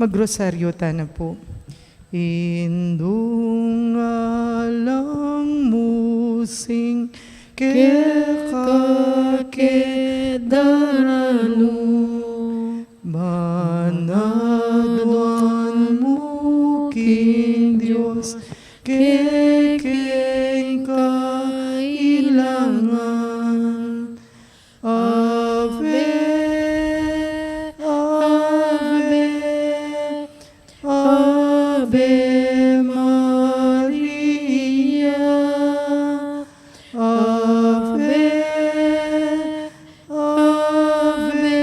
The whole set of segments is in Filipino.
Magrosaryo na po. Indungalang musing kedaralo Manaduan mo king Diyos kekeng kailangan. Ave, Ave, Ave Maria. Ave, Ave,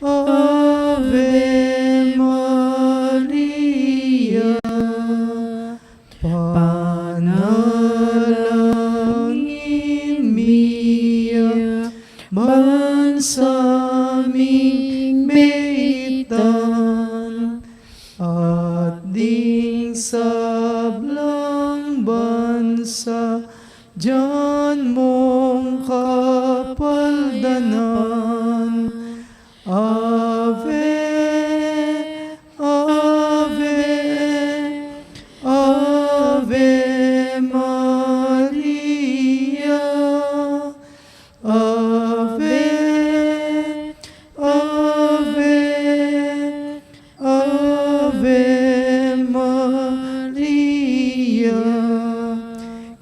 Ave Maria. Panalangin miya bansaming beitan at ding sablang bansa diyan mong kapaldanan. Ave, Ave, Ave Maria. Ave, Ave, Ave Maria.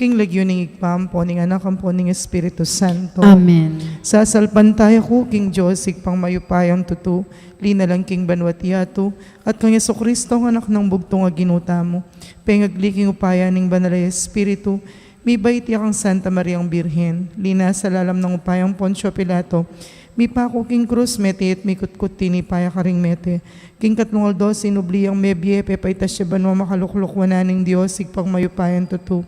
King lagyo ning igpampo ning anak ang po ning Espiritu Santo. Amen. Sasalpan tayo ko, King Josig, pang mayupayang tutu, linalang King Banwatiato, at kang Yeso Kristo, ang anak ng bugtong aginuta mo, pengagliking upaya ning Banalay Espiritu, mi baiti kang Santa Mariang Birhen, lina sa lalam ng upayang Poncio Pilato, mi pako King Cruz mete at mi kutkut tinipaya karing mete, King Katlong Aldo, sinubliyang mebye, pepaitas siya banwa makalukluk wananing Diyos, pang mayupayang tutu,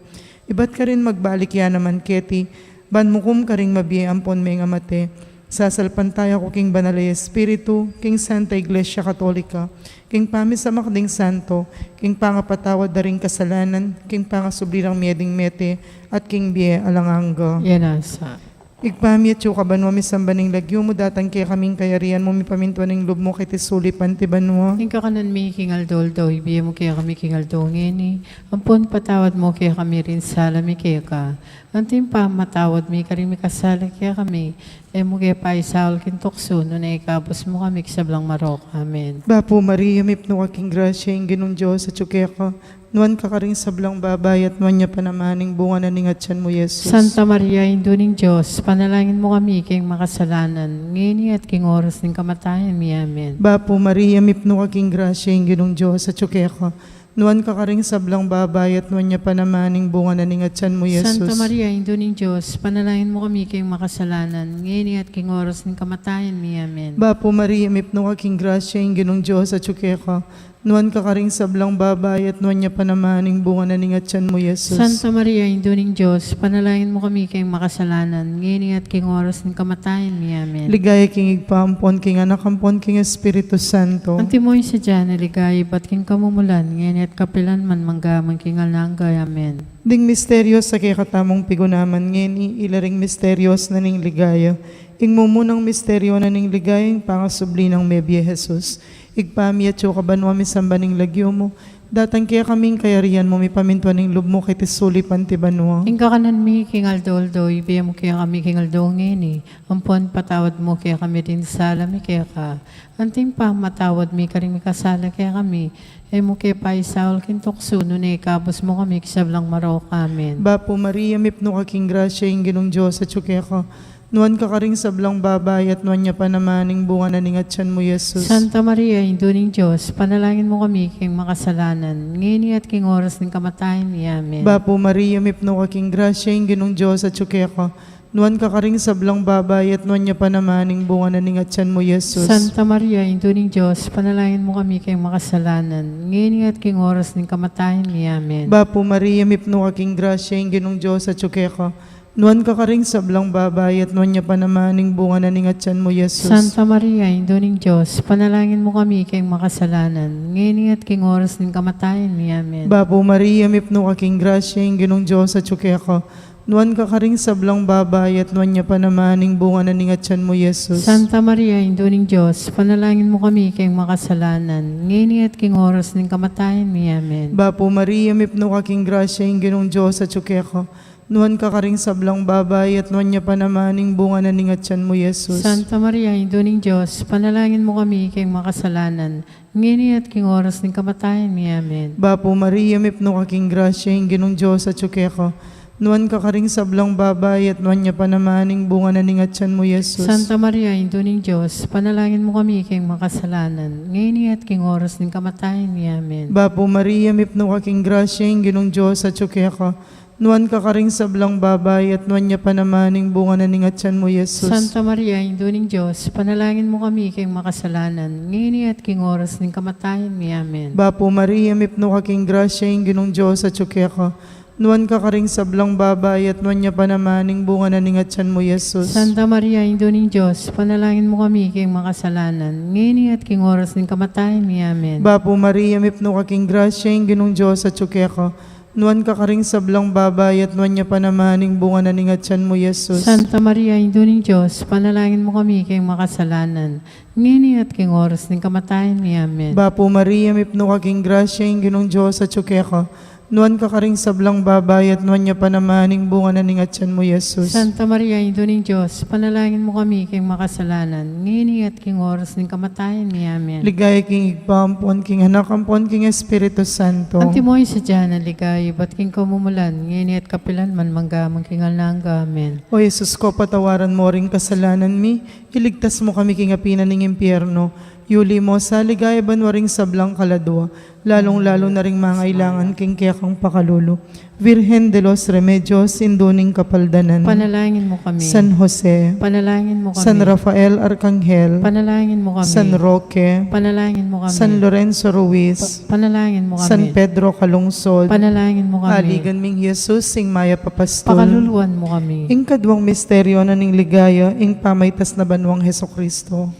iba't ka rin magbalik yan naman keti, ban mukum karing mabiye ampon may nga mate. Sasalpan tayo ko King Banalay Espiritu, King Santa Iglesia Katolika, King Pamisamakding Santo, King Pangapatawad daring kasalanan, King Pangasublirang mieding mete, at King Bie Alanganga. Yanasa. Igpamiat yu kabanwa misambaning lagyo mo datang kaya kaming kayarian mo mipamintuan ng loob mo kay tisuli pantibanwa. Ing kakanan mi kingal doldo, ibiye mo kaya kami kingal dongeni. Ampun patawad mo kaya kami rin sala mi kaya ka. Antim pa matawad mi karing mi kasala kaya kami. E mo kaya pa isaul kintokso, no na ikabos mo kami kisablang marok. Amen. Bapo Maria, mipno aking grasya, yung ginong Diyos at tsukeka. Nuan ka karing sablang babay at nuan niya panamaning bunga na ningatsan mo, Jesus. Santa Maria, Induning Diyos, panalangin mo kami kayong makasalanan, ngini at king oras ng kamatayan mi. Amen. Bapo Maria, mipno aking grasya, yung ginong Diyos at tsukeka. Nuan ka karing sablang babay at nuan niya panamaning bunga na ningatsan mo, Jesus. Santa Maria, Induning Diyos, panalangin mo kami kayong makasalanan, ngini at king oras ng kamatayan mi. Amen. Bapo Maria, mipno aking grasya, yung ginong Diyos at tsukeka. Nuan ka karing sablang babay at nuan niya panamaning bunga na ningatsan mo, Jesus. Santa Maria, Induning Diyos, panalangin mo kami kayong makasalanan, ngini at king oras ng kamatayan mi. Amen. Ligaya king igpampon, king anak ampon, king Espiritu Santo. Antimoy sa dyan, naligay, ba't king kamumulan, ngini at kapilan man manggamang king alanggay. Amen. Ding misteryos sa kay katamong pigunaman ngeni, ilaring misteryos na ning ligaya. Ing mumunang misteryo na ning ligayang pangasubli ng mebye Jesus. Igpami at yung kabanwa misamba ning lagyo mo. Datang kaya kaming kayarian mo, mipamintuan ning loob mo kay tisuli pantibanwa. Ing kakanan mi kingal doldo, ibiya mo kaya kami kingal dongeni. Ampon patawad mo kaya kami rin sala mi kaya ka. Anting pa matawad mi karing mi kasala kaya kami. E mo kaya pa isaul kintokso, no na ikabos mo kami kisablang marok. Amen. Bapo Maria, mipno kaking grasya, yung ginong Diyos at tsukeka. Nuan ka karing sablang babay at nuan niya panamaning bunga na ningatsan mo, Jesus. Santa Maria, Induning Diyos, panalangin mo kami kayong makasalanan, ngini at king oras ng kamatayan ni. Amen. Bapo Maria, mipno kaking grasya, yung ginong Diyos at tsukeka. Nuan ka karing sablang babay at nuan niya panamaning bunga na ningatsan mo, Jesus. Santa Maria, Induning Diyos, panalangin mo kami kayong makasalanan, ngini at king oras ng kamatayan ni. Amen. Bapo Maria, mipno kaking grasya, yung ginong Diyos at tsukeka. Nuan ka karing sablang babay at nuan niya panamaning bunga na ningatsan mo, Jesus. Santa Maria, Induning Diyos, panalangin mo kami kayong makasalanan, ngini at king oras ng kamatayan ni. Amen. Bapo Maria, mipno kaking grasya, yung ginong Diyos at tsukeka. nuan ka karing sablang babay at nuan niya panamaning bunga na ningatyan mo, Yesus. Santa Maria, Induning Diyos, panalangin mo kami kayong makasalanan, ngini at king oras ng kamatayan mi. Amen. Bapo Maria, mipno kaking grasya, yung ginong Diyos at tsukeko. Nuan ka karing sablang babay at nuan niya panamaning bunga na ningatyan mo, Yesus. Santa Maria, Induning Diyos, panalangin mo kami kayong makasalanan, ngini at king oras ng kamatayan mi. Amen. Bapo Maria, mipno kaking grasya, yung ginong Diyos at tsukeko. Nuan ka karing sablang babay at nuan niya panamaning bunga na ningatyan mo, Yesus. Santa Maria, Induning Diyos, panalangin mo kami kayong makasalanan, ngini at king oras ng kamatayan mi. Amen. Bapo Maria, mipno kaking grasya, yung ginong Diyos at tsukeko. Nuan ka karing sablang babay at nuan niya panamaning bunga na ningatyan mo, Yesus. Santa Maria, Induning Diyos, panalangin mo kami kayong makasalanan, ngini at king oras ng kamatayan mi. Amen. Bapo Maria, mipno kaking grasya, yung ginong Diyos at tsukeko. Nuan ka karing sablang babay at nuan niya panamaning bunga na ningatyan mo, Yesus. Santa Maria, Induning Diyos, panalangin mo kami kayong makasalanan, ngini at king oras ng kamatayan mi. Amen. Bapo Maria, mipno kaking grasya, yung ginong Diyos at tsukeko. Nuan ka karing sablang babay at nuan niya panamaning bunga na ningatyan mo, Yesus. Santa Maria, Induning Diyos, panalangin mo kami kayong makasalanan, ngini at king oras ng kamatayan mi. Amen. Bapo Maria, mipno kaking grasya, yung ginong Diyos at tsukeko. Nuan ka karing sablang babay at nuan niya panamaning bunga na ningatyan mo, Yesus. Santa Maria, Induning Diyos, panalangin mo kami kayong makasalanan, ngini at king oras ng kamatayan mi. Amen. Ligaya king igpampon, king anak ampon, king Espiritu Santo. Antimoy sa dyan na ligay, ba't king kumumulan, ngini at kapilan man manggamang king alangga. Amen. O Yesus ko, patawaran mo ring kasalanan mi, iligtas mo kami king apinan ng impyerno, yuli mo sa ligaya banwaring sablang kaladwa, lalong-lalo na ring mangailangan king kiyakang pakalulo. Virgen de los Remedios, induning kapaldanan. Panalangin mo kami. San Jose, Panalangin mo kami. San Rafael Arcangel, Panalangin mo kami. San Roque, Panalangin mo kami. San Lorenzo Ruiz, Panalangin mo kami. San Pedro Calungsod, Panalangin mo kami. Aligan ming Jesus, sing maya papastol. Pakaluluan mo kami. Ing kadwang misteryo na ning ligaya, ing pamaytas na banwang Heso Kristo.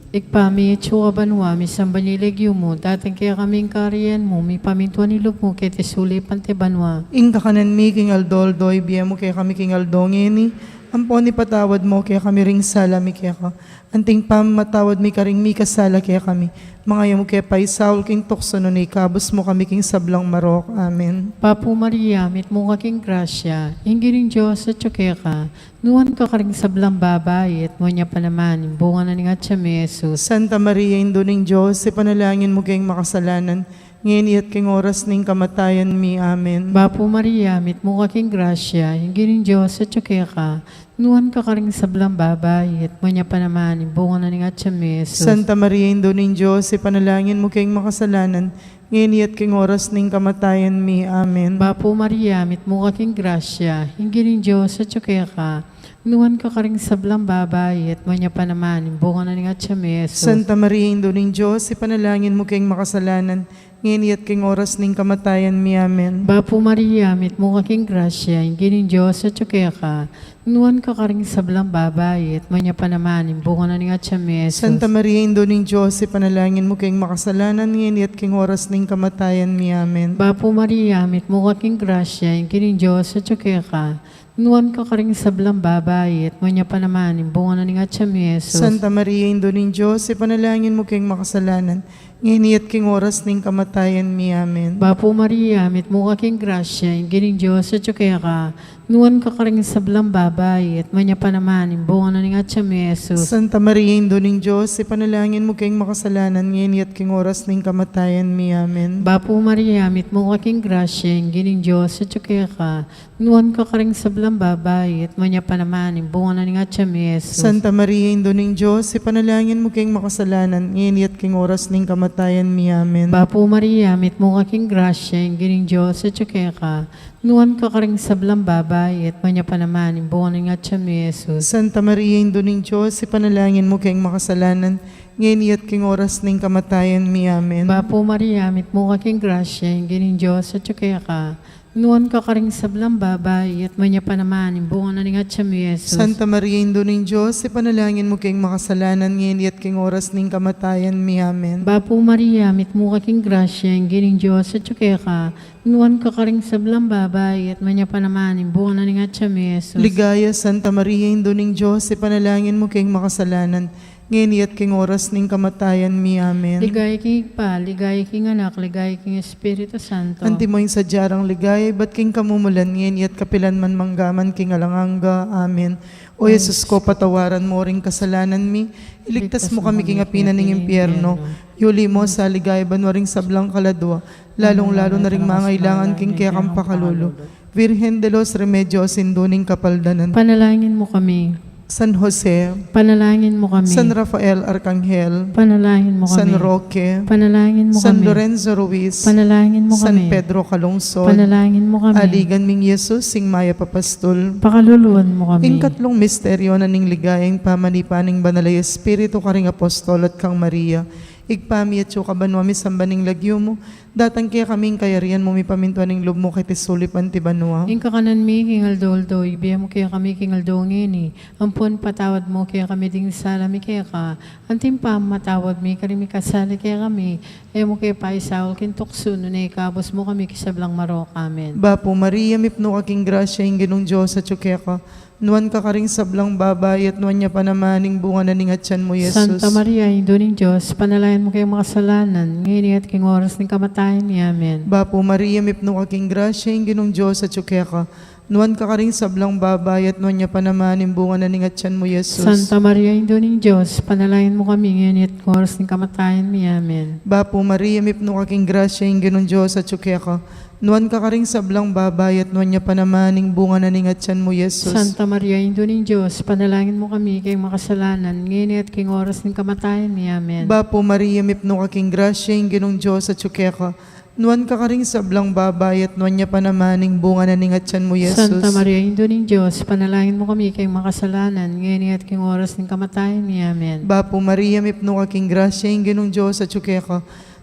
Ikpami itsuka banwa, misang banilegyo mo, datang kaya kaming kariyan mo, mi pamintuan nilog mo, kaya tisuli pante banwa. Ing kakanan mi king aldoldoy, biya mo kaya kami king aldongeni, ampon ni patawad mo kaya kami ring sala mi kaya ka. Anting pamatawad mi karing mi kasala kaya kami. Mga mo kaya paisaul king tukso no ni kabus mo kami king sablang marok. Amen. Papo Maria, mit mo kaking grasya, ingiring Diyos at tsukya ka, nuwan ka karing sablang babay, at mo niya pa naman, bunga na nga siya may Jesus. Santa Maria, induning Diyos, ipanalangin mo kayong makasalanan, ngayon at king oras ning kamatayan mi. Amen. Papo Maria, mit mo kaking grasya, ingiring Diyos at tsukya ka, nuwan ka karing sablang babay, at mo niya pa naman, bunga na nga siya may Jesus. Santa Maria, induning Diyos, ipanalangin mo kayong makasalanan, ngayon at king oras ning kamatayan mi. Amen. Papo Maria, mit mo kaking grasya, ingiring Diyos at tsukya ka, nuwan ka karing sablang babay, at mo niya pa naman, bunga na nga siya may Jesus. Santa Maria, induning Diyos, ipanalangin mo kayong makasalanan, ngayon at king oras ning kamatayan mi. Amen. Bapo Maria, mit mo kaking grasya, ingiring Diyos at tsukya ka, nuwan ka karing sablang babay, at mo niya pa naman, bunga na nga siya may Jesus. Santa Maria, induning Diyos, ipanalangin mo kayong makasalanan, ngayon at king oras ning kamatayan mi. Amen. Bapo Maria, mit mo kaking grasya, ingiring Diyos at tsukya ka, nuwan ka karing sablang babay, at mo niya pa naman, bunga na nga siya may Jesus. Santa Maria, induning Diyos, ipanalangin mo kayong makasalanan, ngayon at king oras ning kamatayan mi. Amen. Bapo Maria, mit mo kaking grasya, ingiring Diyos at tsukya ka, nuwan ka karing sablang babay, at mo niya pa naman, bunga na nga siya may Jesus. Santa Maria, induning Diyos, ipanalangin mo kayong makasalanan, ngayon at king oras ning kamatayan mi. Amen. Bapo Maria, mit mo kaking grasya, ingiring Diyos at tsukya ka, nuwan ka karing sablang babay, at mo niya pa naman, bunga na nga siya may Jesus. Santa Maria, induning Diyos, ipanalangin mo kayong makasalanan, ngayon at king oras ning kamatayan mi. Amen. Bapo Maria, mit mo kaking grasya, ingiring Diyos at tsukya ka, nuwan ka karing sablang babay, at mo niya pa naman, bunga na nga siya may Jesus. Santa Maria, induning Diyos, ipanalangin mo kayong makasalanan, ngayon at king oras ning kamatayan mi. Amen. Bapo Maria, mit mo kaking grasya, ingiring Diyos at tsukya ka, Nuwan ka karing sablang babay, at manya pa naman, imbungan na nga siya mo, Jesus. Santa Maria, Indo ng Diyos, ipanalangin mo kayong makasalanan ngayon at king oras ning kamatayan mi. Amen. Bapo Maria, mit mo kaking grasya, ang gining Diyos at tsuke ka. Nuwan ka karing sablang babay, at manya pa naman, imbungan na nga siya mo, Jesus. Ligaya, Santa Maria, Indo ng Diyos, ipanalangin mo kayong makasalanan ngayon at king oras ning kamatayan mi. Amen. Ligay king Igpa, ligay king Anak, ligay king Espiritu Santo. Anti mo yung sadyarang ligaya, ba't king kamumulan ngayon at kapilan man manggaman king alanganga. Amen. O Jesus ko, patawaran mo ring kasalanan mi, iligtas mo kami king apinan ng impyerno. Yuli mo sa ligaya banwaring sablang kaladwa, lalong-lalo na ring mangailangan king kaya kang pakalulo. Virgen de los Remedios, sinduning kapaldanan. Panalangin mo kami. San Jose, Panalangin mo kami. San Rafael Arcangel, Panalangin mo kami. San Roque, Panalangin mo San kami. Lorenzo Ruiz, Panalangin mo San kami. Pedro Calungsod, Panalangin mo kami. Aligan ming Jesus, sing Maya Papastol, Pakaluluan mo kami. ing katlong misteryo na ning ligayang pamanipaning banalay Espiritu karing Apostol at kang Maria, igpami at kabanwa mi sambaning lagyo mo, datang kaya kaming kayarian mo mi pamintuan ning loob mo kay tisulipan ti banwa. Ing kakanan mi, kingaldo-aldo, ibiya mo kaya kami kingaldo ngini. Ampun patawad mo kaya kami ding salami kaya ka. Antim pa matawad mi, karimi kasali kaya kami. E mo kaya paisawal kintukso, no na ikabos mo kami kisablang marok. Amen. Bapo Maria, mipno kaking grasya ing ginong Diyos at ka. Nuan ka karing sablang babay at nuan niya pa namaning bunga na ningatyan mo, Jesus. Santa Maria, Indo ng Diyos, panalayan mo kayong makasalanan, ngayon at king oras ng kamatayan ni Amen. Bapo Maria, mipno kaking grasya ing ginong Diyos at ka. Nuan ka karing sablang babay at nuan niya pa namaning bunga na ningatyan mo, Jesus. Santa Maria, Indo ng Diyos, panalayan mo kami, ngayon at king oras ng kamatayan ni Amen. Bapo Maria, mipno kaking grasya ing ginong Diyos at ka. Nuan ka karing sablang babay at nuan niya pa namaning bunga na ningatyan mo, Jesus. Santa Maria, Indo ng Diyos, panalangin mo kami kayong makasalanan, ngayon at king oras ng kamatayan ni Amen. Bapo Maria, mipno kaking grasya ing ginong Diyos at ka. Nuan ka karing sablang babay at nuan niya pa namaning bunga na ningatyan mo, Jesus. Santa Maria, Indo ng Diyos, panalangin mo kami kayong makasalanan, ngayon at king oras ng kamatayan ni Amen. Bapo Maria, mipno kaking grasya ing ginong Diyos at ka.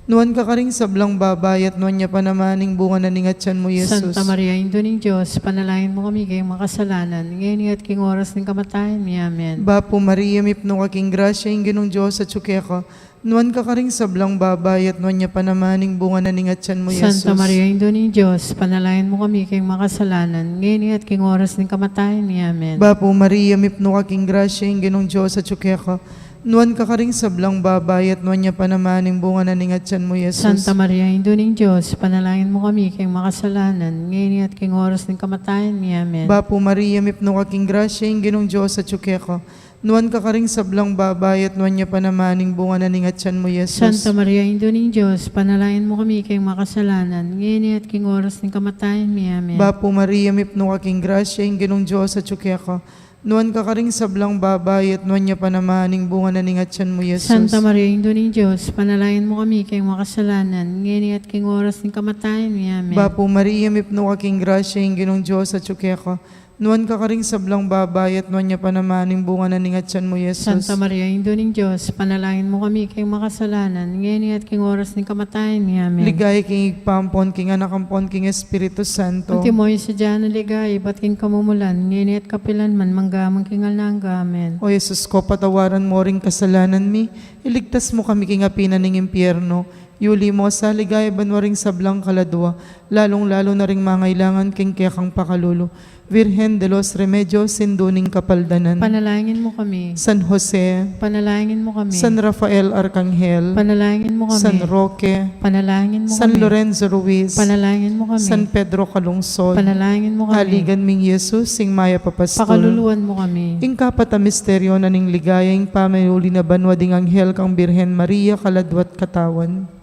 Nuan ka karing sablang babay at nuan niya pa namaning bunga na ningatyan mo, Jesus. Santa Maria, Indo ng Diyos, panalangin mo kami kayong makasalanan, ngayon at king oras ng kamatayan ni Amen. Bapo Maria, mipno kaking grasya ing ginong Diyos at ka. Nuan ka karing sablang babay at nuan niya pa namaning bunga na ningatyan mo, Jesus. Santa Maria, Indo ng Diyos, panalangin mo kami kayong makasalanan, ngayon at king oras ng kamatayan ni Amen. Bapo Maria, mipno kaking grasya ing ginong Diyos at ka. Nuan ka karing sablang babay at nuan niya pa namaning bunga na ningatyan mo, Jesus. Santa Maria, Indo ng Diyos, panalangin mo kami kayong makasalanan, ngayon at king oras ng kamatayan ni Amen. Bapo Maria, mipno kaking grasya ing ginong Diyos at ka. Nuan ka karing sablang babay at nuan niya pa namaning bunga na ningatyan mo, Jesus. Santa Maria, Indo ng Diyos, panalangin mo kami kayong makasalanan, ngayon at king oras ng kamatayan ni Amen. Bapo Maria, mipno kaking grasya ing ginong Diyos at ka. Nuan ka karing sablang babay at nuan niya pa namaning bunga na ningatyan mo, Jesus. Santa Maria, Indo ng Diyos, panalangin mo kami kayong makasalanan, ngayon at king oras ng kamatayan ni Amen. Bapo Maria, mipno kaking grasya ing ginong Diyos at ka. Nuan ka karing sablang babay at nuan niya pa namaning bunga na ningatyan mo, Jesus. Santa Maria, Indo ng Diyos, panalangin mo kami kayong makasalanan, ngayon at king oras ng kamatayan ni Amen. Ligay king igpampon, king anakampon, king Espiritu Santo. Ang timoy sa dyan na ligay, ba't king kamumulan, ngayon at kapilan man, manggamang kingal na Amen. O Jesus ko, patawaran mo ring kasalanan mi, iligtas mo kami king apinan ng impyerno, yuli mo sa ligay banwaring sablang kaladwa, lalong-lalo na ring mangailangan king kayakang pakalulo. Virgen de los Remedios, sinduning kapaldanan. Panalangin mo kami. San Jose, Panalangin mo kami. San Rafael Arcangel, Panalangin mo kami. San Roque, Panalangin mo San kami. Lorenzo Ruiz, Panalangin mo kami. San Pedro Calungsod, Panalangin mo kami. Aligan ming Jesus, sing Maya Papastol. Pakaluluan mo kami. Ing kapata misteryo na ning ligayang pamayuli na banwa ding anghel kang Birhen Maria kaladwat katawan.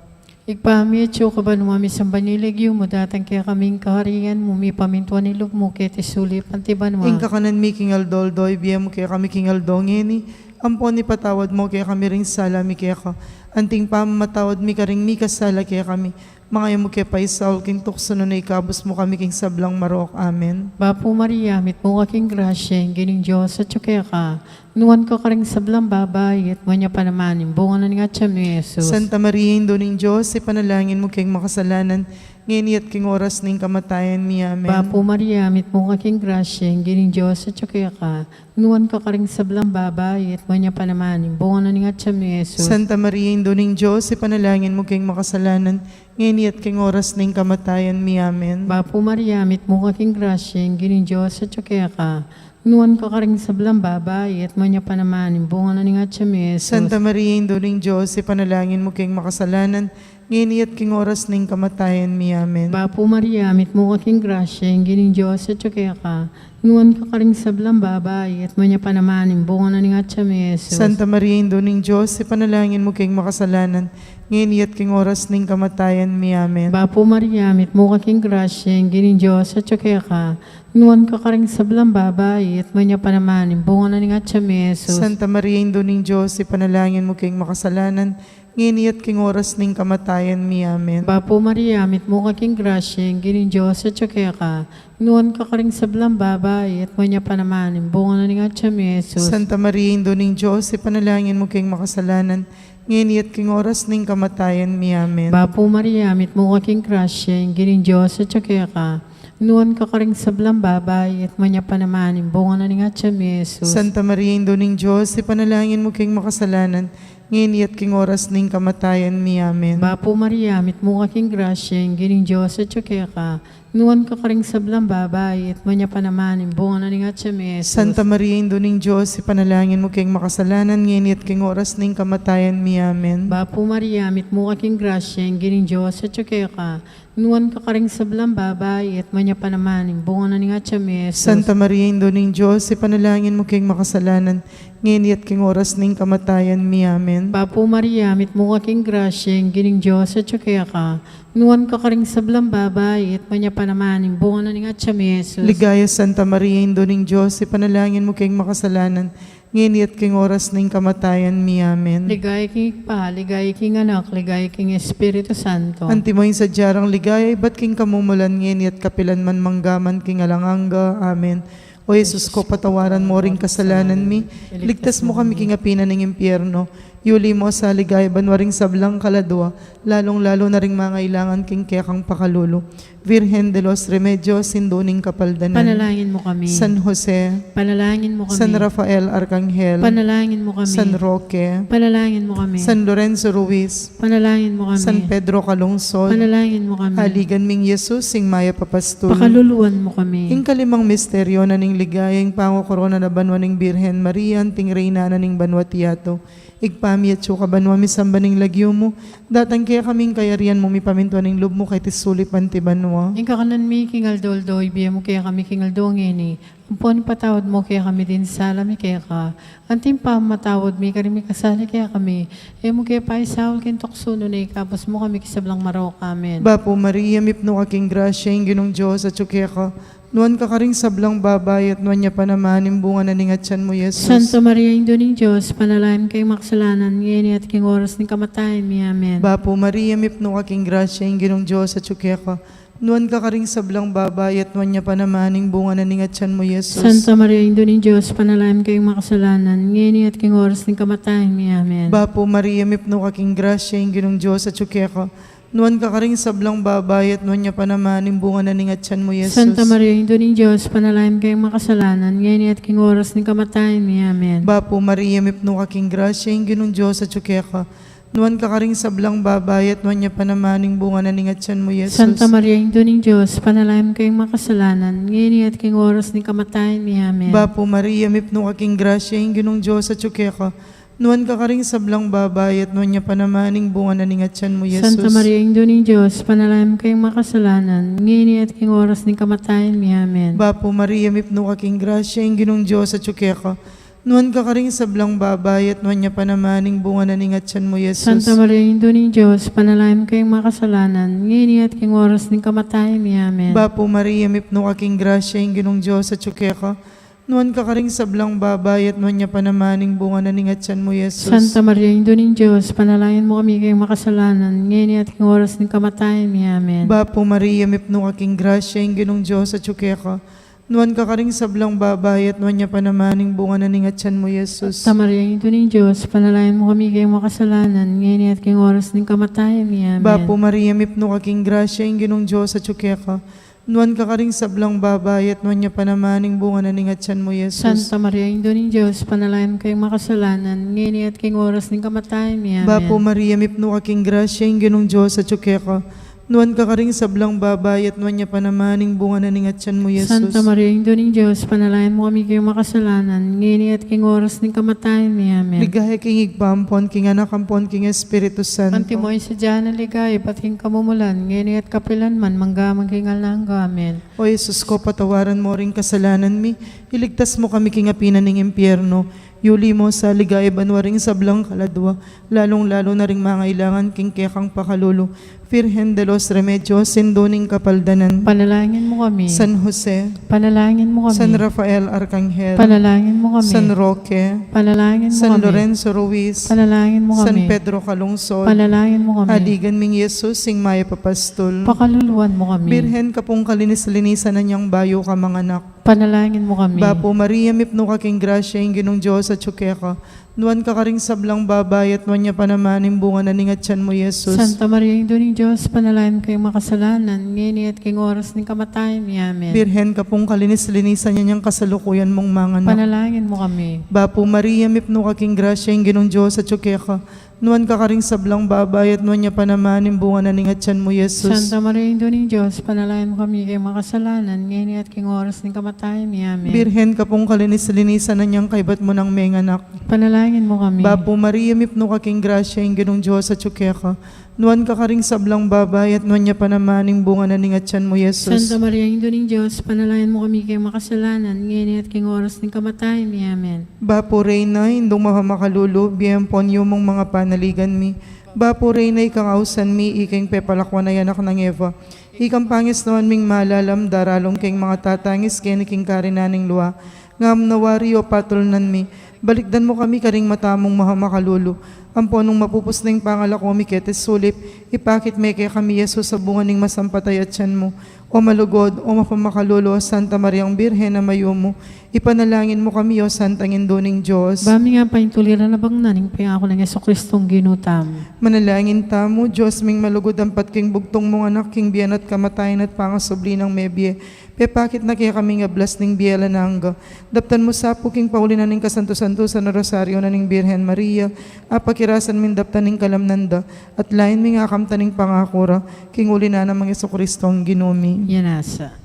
Igpami at siyo ka ba numami sa baniligyo mo, datang kaya kaming kaharian mo, mi pamintuan nilog mo, kaya tisuli pantiban mo. Ing kakanan mi kingal doldoy, biyem mo kaya kami kingal dongeni, ampon ni patawad mo kaya kami ring sala mi kaya ka. Anting pamatawad mi ka ring mi kasala kaya kami. Mga mo kaya paisaw, king tukso na ikabos mo kami king sablang marok. Amen. Bapo Maria, mit mo kaking grasya, gining Diyos at siyo kaya ka. Nuwan ka karing sablang babay, at manya pa naman, bunga na nga siya mo, Jesus. Santa Maria, Indo ng Diyos, ipanalangin mo kayong makasalanan, ngeni at king oras ning kamatayan mi. Amen. Bapo Maria, mit mo kaking grasya, gining Diyos at tsukaya ka, nuwan ka karing sablang babae, at manya pa naman, imbungan na ning at siya mi Jesus. Santa Maria, Indo ning Diyos, ipanalangin mo king makasalanan, ngeni at king oras ning kamatayan mi. Amen. Bapo Maria, mit mo kaking grasya, gining Diyos at tsukaya ka, nuwan ka karing sablang babae, at manya pa naman, imbungan na ning at siya mi Jesus. Santa Maria, Indo ning Diyos, ipanalangin mo king makasalanan, ngeni at king oras ning kamatayan mi. Amen. Bapo Maria, mit mo kaking grasya, gining Diyos at tsukaya ka, nuwan ka karing sablang babae, at manya pa naman, imbungan na ning at siya mi Jesus. Santa Maria, Indo ning Diyos, ipanalangin mo king makasalanan, ngeni at king oras ning kamatayan mi. Amen. Bapo Maria, mit mo kaking grasya, gining Diyos at tsukaya ka, nuwan ka karing sablang babae, at manya pa naman, imbungan na ning at siya mi Jesus. Santa Maria, Indo ning Diyos, ipanalangin mo king makasalanan, ngeni at king oras ning kamatayan mi. Amen. Bapo Maria, mit mo kaking grasya, gining Diyos at tsukaya ka, nuwan ka karing sablang babae, at manya pa naman, imbungan na ning at siya mi Jesus. Santa Maria, Indo ning Diyos, ipanalangin mo king makasalanan, ngeni at king oras ning kamatayan mi. Amen. Bapo Maria, mit mo kaking grasya, gining Diyos at tsukaya ka, nuwan ka karing sablang babae, at manya pa naman, imbungan na ning at siya mi Jesus. Santa Maria, Indo ning Diyos, ipanalangin mo king makasalanan, ngeni at king oras ning kamatayan mi. Amen. Bapo Maria, mit mo kaking grasya, gining Diyos at tsukaya ka, nuwan ka karing sablang babae, at manya pa naman, imbungan na ning at siya mi Jesus. Santa Maria, Indo ning Diyos, ipanalangin mo king makasalanan, ngeni at king oras ning kamatayan mi. Amen. Bapo Maria, mit mo kaking grasya, gining Diyos at tsukaya ka, nuwan ka karing sablang babae, at manya pa naman, imbungan na ning at siya mi Jesus. Santa Maria, Indo ning Diyos, ipanalangin mo king makasalanan, ngeni at king oras ning kamatayan mi. Amen. Bapo Maria, mit mo kaking grasya, gining Diyos at tsukaya ka, nuwan ka karing sablang babae, at manya pa naman, imbungan na ning at siya mi Jesus. Ligaya Santa Maria, Indo ning Diyos, ipanalangin mo king makasalanan, ngeni at king oras ning kamatayan mi. Amen. Ligaya king Pa, ligaya king Anak, ligaya king Espiritu Santo. Antimoy sa diyarang ligaya, ba't king kamumulan ngeni at kapilan man manggaman king alanganga. Amen. O Jesus ko, patawaran mo ring kasalanan mi, ligtas mo kami king apina ng impyerno, yuli mo sa ligaya banwaring sablang kaladwa, lalong-lalo na ring mga ilangan king kekang pakalulo. Virgen de los Remedios, sinduning kapaldanan. Panalangin mo kami. San Jose, Panalangin mo kami. San Rafael Arcangel, Panalangin mo kami. San Roque, Panalangin mo kami. San Lorenzo Ruiz, Panalangin mo kami. San Pedro Calungsod, Panalangin mo kami. haligan ming Jesus, sing maya papastul. Pakaluluan mo kami. Ing kalimang misteryo na ning ligayang pango korona na banwa ning Birhen Maria, ting reyna na ning banwa tiyato. Igpami at suka banwa mi samba ning lagyo mo, datang kaya kaming kayarian mo mi paminto ning lub mo kay tisulipan ti banwa. Ing kakanan mi kingaldoldo, ibiya mo kaya kami kingaldo ngini. Ampon patawad mo kaya kami din sala mi kaya ka. Antim pa matawad mi karimi kasali kaya kami. E mo kaya pa isawal kin toksuno na ikapos mo kami kisablang marok. Amen. Bapo Maria, mipno aking grasya, ing ginong Diyos at suke ka. Nuan ka karing sablang babay at nuan niya pa naman imbunga na ningatsan mo, Jesus. Santa Maria, Indo ning Diyos, panalangin kayong maksalanan, ngayon at king oras ng kamatayan mi. Amen. Bapo Maria, mipno aking grasya, ing ginong Diyos at suke ka. Nuan ka karing sablang babay at nuan niya pa naman imbunga na ningatsan mo, Jesus. Santa Maria, Indo ning Diyos, panalangin kayong maksalanan, ngayon at king oras ng kamatayan mi. Amen. Bapo Maria, mipno aking grasya, ing ginong Diyos at suke ka. Nuan ka karing sablang babay at nuan niya pa naman imbunga na ningatsan mo, Jesus. Santa Maria, Indo ning Diyos, panalangin kayong makasalanan, ngayon at king oras ng kamatayan mi. Amen. Bapo Maria, mipno aking grasya, ing ginong Diyos at suke ka. Nuan ka karing sablang babay at nuan niya pa naman imbunga na ningatsan mo, Jesus. Santa Maria, Indo ning Diyos, panalangin kayong makasalanan, ngayon at king oras ng kamatayan mi. Amen. Bapo Maria, mipno aking grasya, ing ginong Diyos at suke ka. Nuan ka karing sablang babay at nuan niya pa naman imbunga na ningatsan mo, Jesus. Santa Maria, Indo ning Diyos, panalangin kayong makasalanan, ngayon at king oras ng kamatayan mi. Amen. Bapo Maria, mipno aking grasya, ing ginong Diyos at suke ka. Nuan ka karing sablang babay at nuan niya pa naman imbunga na ningatsan mo, Jesus. Santa Maria, Indo ning Diyos, panalangin kayong makasalanan, ngayon at king oras ng kamatayan mi. Amen. Bapo Maria, mipno aking grasya, ing ginong Diyos at suke ka. Nuan ka karing sablang babay at nuan niya pa naman imbunga na ningatsan mo, Jesus. Santa Maria, Indo ning Diyos, panalangin mo kami kayong makasalanan, ngayon at king oras ng kamatayan mi. Amen. Bapo Maria, mipno aking grasya, ing ginong Diyos at suke ka. Nuan ka karing sablang babae at nuan niya panamaning bunga na ningatyan mo, Jesus. Sa Maria, ito ng Diyos, panalayan mo kami kayong makasalanan, ngayon at king oras ng kamatayan niya. Amen. Bapo Maria, mipno kaking grasya, yung ginong Diyos at ka. Nuan ka karing sablang babae at nuan niya panamaning bunga na ningatyan mo, Jesus. Santa Maria, ito ng Diyos, panalayan mo kayong makasalanan, ngayon at king oras ng kamatayan niya. Amen. Bapo Maria, mipno kaking grasya, yung ginong Diyos at ka. Nuan ka karing sablang babae at nuan niya panamaning bunga na ningatyan mo, Jesus. Santa Maria, ito ng Diyos, panalayan mo kami kayong makasalanan, ngayon at king oras ng kamatayan niya. Amen. Ligaya king igpampon, king anak ampon, king Espiritu Santo. Antimoy sa dyan na ligay, pating kamumulan, ngayon at kapilan man, manggamang kingal na hangga. Amen. O Jesus ko, patawaran mo ring kasalanan mi, iligtas mo kami king apinan ng impyerno, yuli mo sa ligaya banwaring sablang kaladwa, lalong-lalo na ring mga ilangan king kekang pakalulo, Virgen de los Remedios, sindoning kapaldanan, Panalangin mo kami. San Jose, Panalangin mo kami. San Rafael Arcangel, Panalangin mo kami. San Roque, Panalangin mo San kami. Lorenzo Ruiz, Panalangin mo San kami. Pedro Calungsod, Panalangin mo kami. Aligan ming Jesus, sing maya papastol, Pakaluluan mo kami. Birhen ka pong kalinis-linisan na niyang bayo ka mga anak. Panalangin mo kami. Bapo Maria, mipno ka king grasya, yung ginong Diyos at ka. Nuan ka karing sablang babay at nuan niya panamaning bunga na ningatyan mo, Jesus. Santa Maria, ito ng Diyos, panalangin kayong makasalanan, ngayon at king oras ng kamatayan niya. Amen. Birhen ka pong kalinis-linisan niya niyang kasalukuyan mong mga anak. Panalangin mo kami. Bapo Maria, mipno ka king grasya, yung ginong Diyos at ka. Nuan ka karing sablang babay at nuan niya panamaning bunga na ningatyan mo, Jesus. Santa Maria, ito ng Diyos, panalangin mo kami kayong makasalanan, ngayon at king oras ng kamatayan niya. Amen. Birhen ka pong kalinis-linisan na niyang kaibat mo ng mga anak. Panalangin mo kami. Bapo Maria, mipno ka king grasya, yung ginong Diyos at ka. Nuan ka karing sablang babay at nuan niya panamaning bunga na ningatyan mo, Jesus. Santa Maria, ito ng Diyos, panalangin mo kami kayong makasalanan, ngayon at king oras ng kamatayan niya. Amen. Bapo Reyna, indong mahamakalulo, biyempon yung mong mga panaligan mi. Bapo Reyna, ikang ausan mi, iking pepalakwan na yanak ng Eva. Ikang pangis naman ming malalam, daralong king mga tatangis, keniking karinaning luwa. Ngam nawari o patulnan mi, balikdan mo kami karing matamong mahamakalulo. Ampo nung mapupos na yung pangalako mi ketes sulip, ipakit me kay kami Yesus sa bunga ning masampatay at tiyan mo. O malugod, o mapamakalulo, Santa Mariang Birhen na mayo mo, ipanalangin mo kami o Santang Induning Diyos. Bami nga pa yung tuliran na bang naning pangako ng Yeso Kristong ginutam. Manalangin tamo, Diyos ming malugod ang patking bugtong mong anak, king biyan at kamatayan at pangasubli ng mebye. Pepakit na kaya kami nga blas ning biyela na hangga. Daptan mo sa puking paulinan ning kasanto-santo sa Rosario na ning Birhen Maria, apakirasan min daptan ning kalamnanda, at lain mi nga kamta ning pangakura, king uli na namang Yeso Kristong ginumi. Yanasa.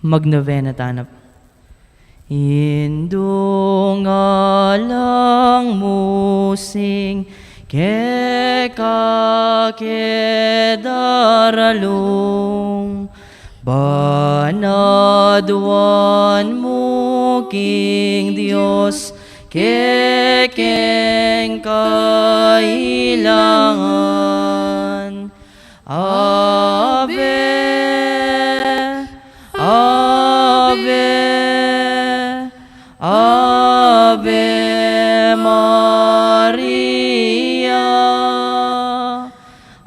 Magnovena tanap. Indung alang musing keka kedaralung banaduan mo king Dios kekeng kailangan. Ave, Ave, Ave Maria,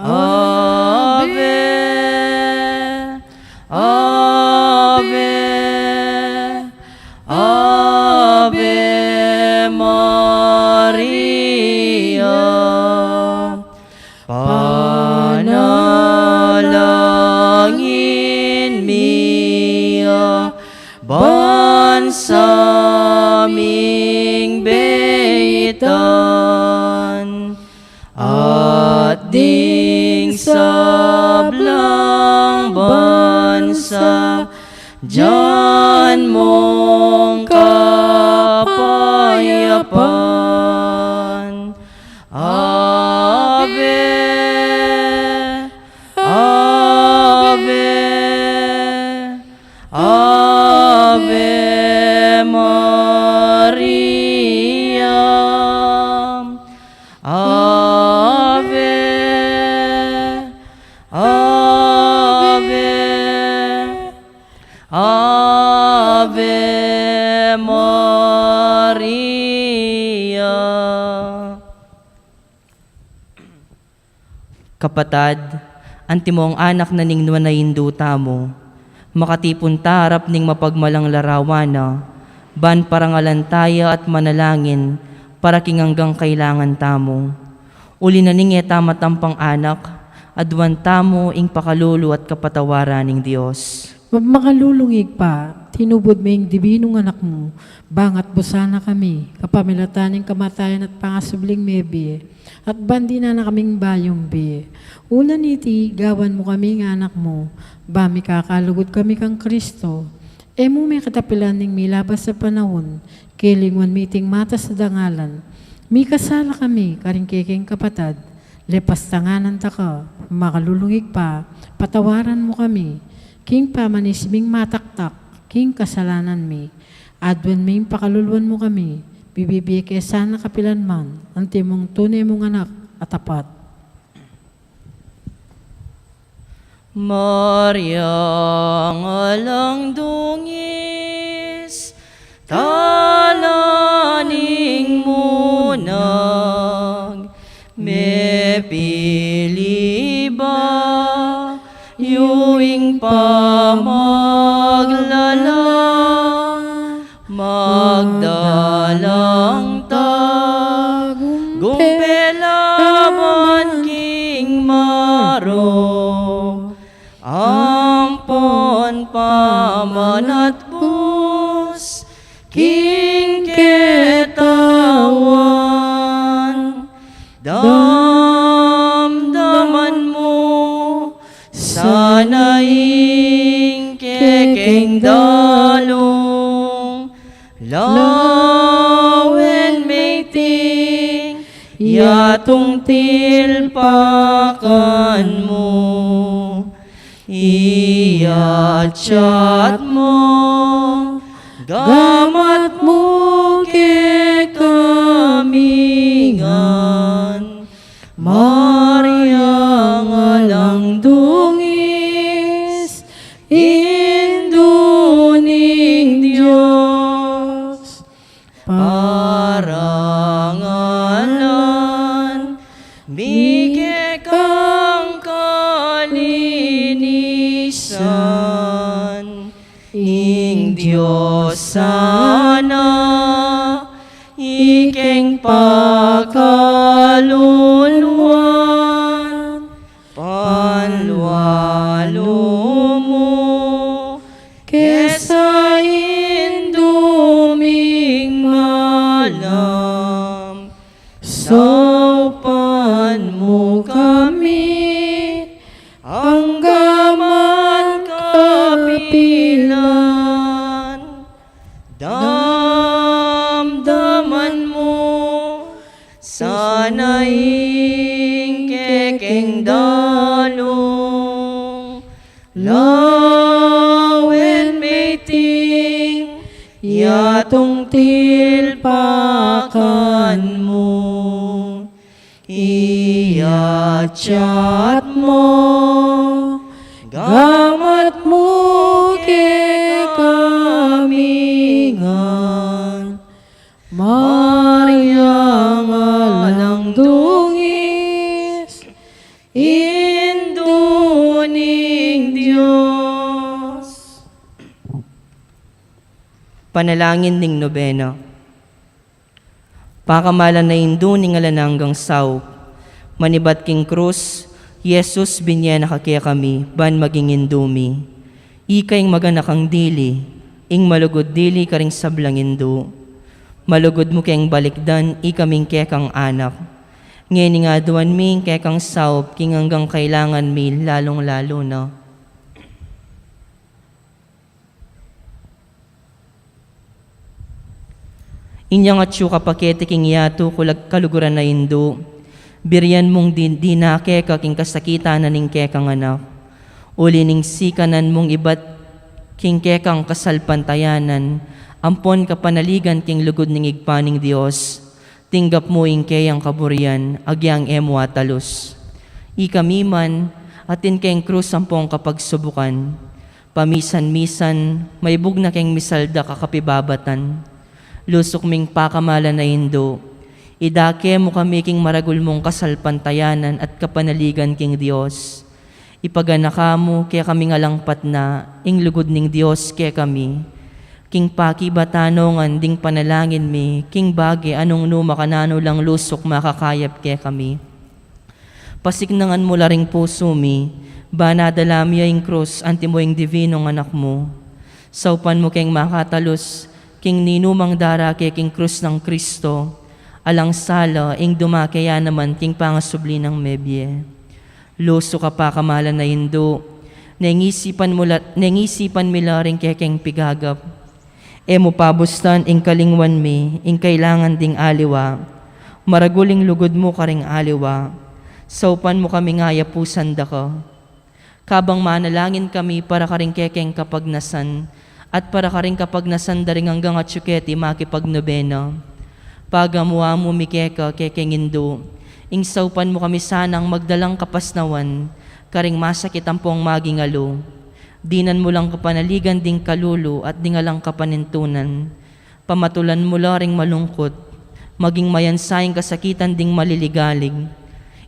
Ave, Ave, Ave Maria. Panalangin miya bansaming beita Kapatad, anti mo ang anak na ningnuan na induta mo, makatipon tarap ning mapagmalang larawana, ban parangalantaya at manalangin, para hanggang kailangan tamo. Uli na ning etama-tampang anak, adwan tamo ing pakalulu at kapatawaran ng Diyos. Makalulungig pa, tinubod mo yung dibinong anak mo, bangat busana kami, kapamilatan ng kamatayan at pangasubling mebi, at bandi na kaming bayong bi. Una niti, gawan mo kami ng anak mo, bami kakalugod kami kang Kristo. Mo may katapilan ng milabas sa panahon, kilingwan miting mata sa dangalan. Mi kasala kami, karing keking kapatad, lepas tanganan ta ka, makalulungig pa, patawaran mo kami. King pamanisming mataktak, king kasalanan mi. Adwan may pakaluluan mo kami, bibibigay sana kapilan man, ang timong tunay mong anak at tapat. Maria, ngalang dungis, talaning munag, me pili ba, yuing pamaglala, magdalang gumpelaban king maro, ampon pamanat bus, king ketawan, damdaman mo, sanaing kekeng dalong, lawen maiting, yatong tilpakan mo, iyachat mo, gamat mo kekamingan, Maria ngalang dungis, induning Diyos, parangalan, bigay kang kalinisan, ing Diyos sana, ikeng pakaluluan, panlualo mo, kesa induming malam, saupan mo kami, ang gaman kapilan, damdaman mo, sanaing kekeng dalong, lawen maiting, yatong tilpakan mo, iyachat mo, gamat mo kekamingan, Maria ngalang dungis, induning Diyos. Panalangin ning nobena. Pakamalan na induning alananggang saw, manibat king krus, Yesus binya nakakia kami, ban maging indumi. Ikaing maganakang dili, ing malugod dili karing sablang indo. Malugod mo keng balikdan, ikaming kekang anak. Ngayon nga duwan ming kekang saup, king hanggang kailangan mi lalong-lalo na. Inyang at syuka pakete king yato kulag kaluguran na indo. Biryan mong di nakeka king kasakita na ning kekang anak. Uli ning sikanan mong ibat king kekang kasalpantayanan. Ampon kapanaligan king lugod ning igpaning Dios. Tinggap mo ing kayang kaburian, agyang emo atalos. Ikamiman, atin keng krus ampong kapagsubukan. Pamisan-misan, may bugna keng misalda kakapibabatan. Lusok ming pakamala na indo, Idake mo kami king maragul mong kasalpantayanan at kapanaligan king Dios. Ipaganaka mo kaya kami ngalangpat na, ing lugod ning Dios kaya kami. King pakibatanongan ding panalangin mi, king bagi anong numa kanano lang lusok makakayap kaya kami. Pasignangan mo laring puso mi, banadalami ing krus, anti mo ing divinong anak mo. Saupan mo king makatalos, king ninumang dara kaya king krus ng Kristo, alang sala ing dumakaya naman king pangasubli ng mebye. Luso ka pa kamalan na indo, nangisipan mila rin kaya king pigagap. E mo pabustan ing kalingwan mi, ing kailangan ding aliwa, maraguling lugod mo karing aliwa, saupan mo kami nga yapusan da ka. Kabang manalangin kami para karing kekeng kapagnasan, at para karing kapagnasan daring hanggang at syuketi makipagnobena. Pagamuha mo mikeka kekeng indo, ing saupan mo kami sanang magdalang kapasnawan, karing masakit ang pong magingalo. Dinan mo lang kapanaligan ding kalulo at dingalang kapanintunan. Pamatulan mo laring malungkot, maging mayansayang kasakitan ding maliligalig.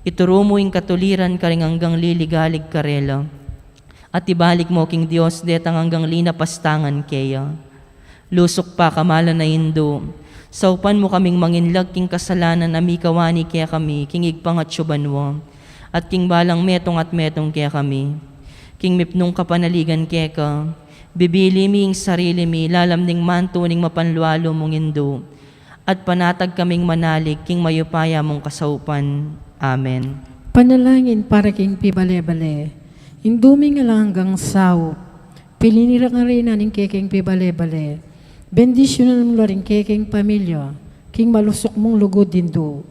Ituro mo ing katuliran karing hanggang liligalig karela. At ibalik mo king Dios detang hanggang linapastangan kaya. Lusok pa kamalan na indo, saupan mo kaming manginlag king kasalanan amikawani kaya kami, king igpangatsyubanwa, at king balang metong at metong kaya kami. King mipnong kapanaligan kaya ka, bibili mi ing sarili mi, lalamning mantuning mapanlualo mong indo, at panatag kaming manalig king mayupaya mong kasaupan. Amen. Panalangin para king pibale-bale. Induming alang hanggang sao. Pilinira nga rin aning kekeng pibale-bale. Bendisyonan mo rin kekeng pamilya. King malusok mong lugod dindo.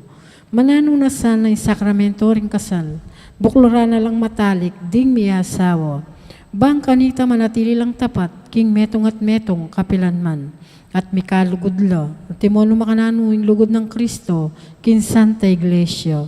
Manano na sana yung sakramento ring kasal. Buklora na lang matalik, ding miya asawa. Bang kanita manatili lang tapat, king metong at metong kapilan man. At mikalugod la. At timono makanano yung lugod ng Kristo, king Santa Iglesia.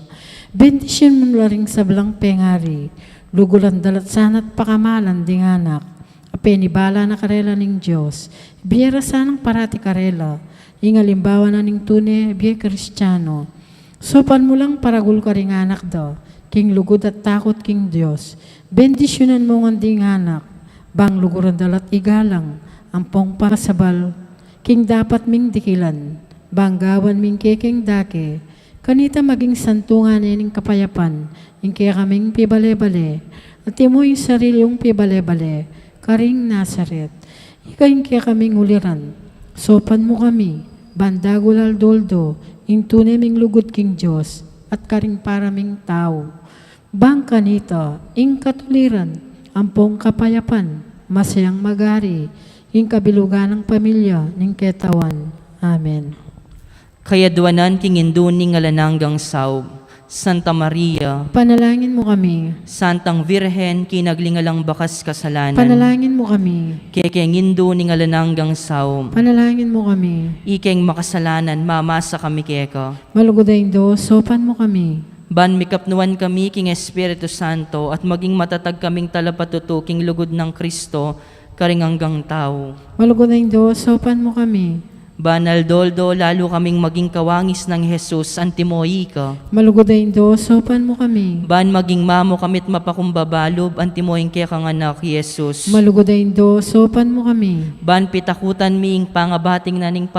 Bendisyon mo ring sablang pengari. Lugulan dalat sanat pakamalan ding anak. Apenibala na karela ning Diyos. Biyera sanang parati karela. Ingalimbawa na ning tune, biye Kristiyano. Sopan mo lang paragul ka ring anak daw. King lugod at takot king Diyos. Bendisyonan mo ng ding anak. Bang luguran dalat igalang. Ampong parasabal. King dapat ming dikilan. Banggawan ming kekeng dake. Kanita maging santungan ning kapayapan, ing kaya kaming pibale-bale, at imo yung sarili yung pibale-bale, karing Nazaret. Ika yung kaya kaming uliran, sopan mo kami, bandagulal doldo, ing tunay ming lugod king Diyos, at karing paraming tao. Bang kanita, ing katuliran, ampong kapayapan, masayang magari, ing kabilugan ng pamilya, ning ketawan. Amen. Kaya duwanan king induning alananggang saub, Santa Maria, Panalangin mo kami. Santang Virhen, kinaglingalang bakas kasalanan, Panalangin mo kami. kekeng induning alananggang saub, Panalangin mo kami. ikeng makasalanan, mamasa kami keka. Malugodayin do, sopan mo kami. Ban mikapnuan kami king Espiritu Santo, at maging matatag kaming talapatuto king lugod ng Kristo, karing hanggang tao. Malugodayin do, sopan mo kami. Banal doldo, lalo kaming maging kawangis ng Jesus, antimoyi ka. Malugodayin do, sopan mo kami. Ban maging mamo kamit mapakumbabalob, antimoyin kaya kang anak, Jesus. Malugodayin do, sopan mo kami. Ban pitakutan miing pangabating naning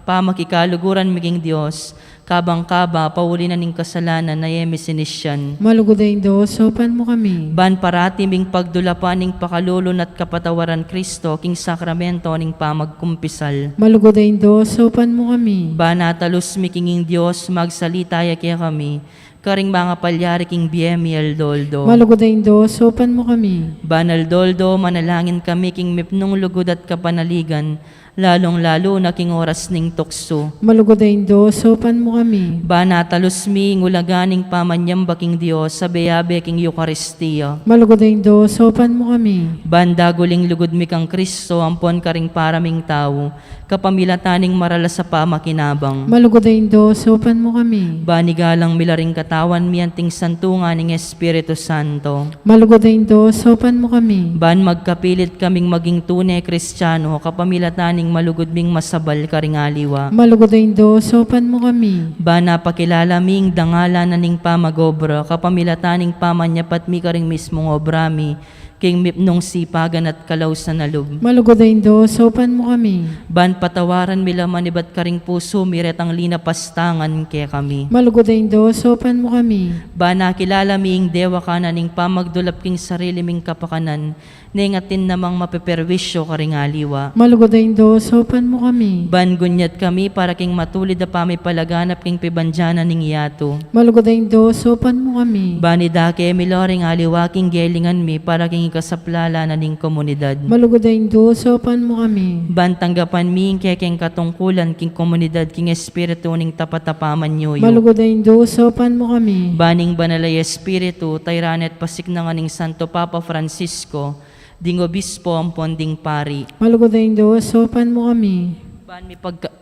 pamakikaluguran miging Diyos, kabang-kaba, pauli na ning kasalanan na yemi sinisyan. Malugodayin do, sopan mo kami. Ban parati ming pagdulapan ning pakalulon at kapatawaran Kristo, king sakramento ning pamagkumpisal. Malugodayin do, sopan mo kami. Ban natalos mi kinging Diyos, magsalita kaya kami, karing mga palyari king biemiel doldo. Malugodayin do, sopan mo kami. Banal doldo, manalangin kami king mipnong lugod at kapanaligan, lalong-lalo na king oras ning tukso. Malugodayin do, sopan mo kami. Banatalos mi, ngulaganing pamanyamba king Diyos, sabeyabe king Eucharistia. Malugodayin do, sopan mo kami. Bandaguling lugod mi kang Kristo, ampon karing paraming tao, kapamilataning marala sa pamakinabang. Malugodayin do, sopan mo kami. Banigalang milaring katawan mi anting santungan ning Espiritu Santo. Malugodayin do, sopan mo kami. Ban magkapilit kaming maging tunay Kristiyano, kapamilataning naming malugod ming masabal karingaliwa. Malugod ay do, sopan mo kami. Bana pakilala ming dangala na ning pamagobra, kapamilataning pamanyapat mi karing mismong obrami, king mipnong sipagan at kalawsan na lub. Malugod ay do, sopan mo kami. Ban patawaran mila manibat karing puso, miret ang linapastangan kaya kami. Malugod ay do, sopan mo kami. Bana kilala ming dewa ka na ning pamagdulap king sarili ming kapakanan, nengatin namang mapeperwisyo karingaliwa. Malugod ay do, sopan mo kami. Ban gunyat kami para king matulid na pamipalaganap king pibanjana ning iyato. Malugod ay do, sopan mo kami. Bani dake miloring aliwa king gelingan mi para king ikasaplala na ning komunidad. Malugod ay do, sopan mo kami. Ban tanggapan mi king katungkulan king komunidad king espiritu ning tapatapaman nyo. Malugod ay do, sopan mo kami. Baning banalay espiritu, tayranet pasik na nga ning Santo Papa Francisco, ding obispo ang ponding pari. Malugod ay do, sopan mo kami.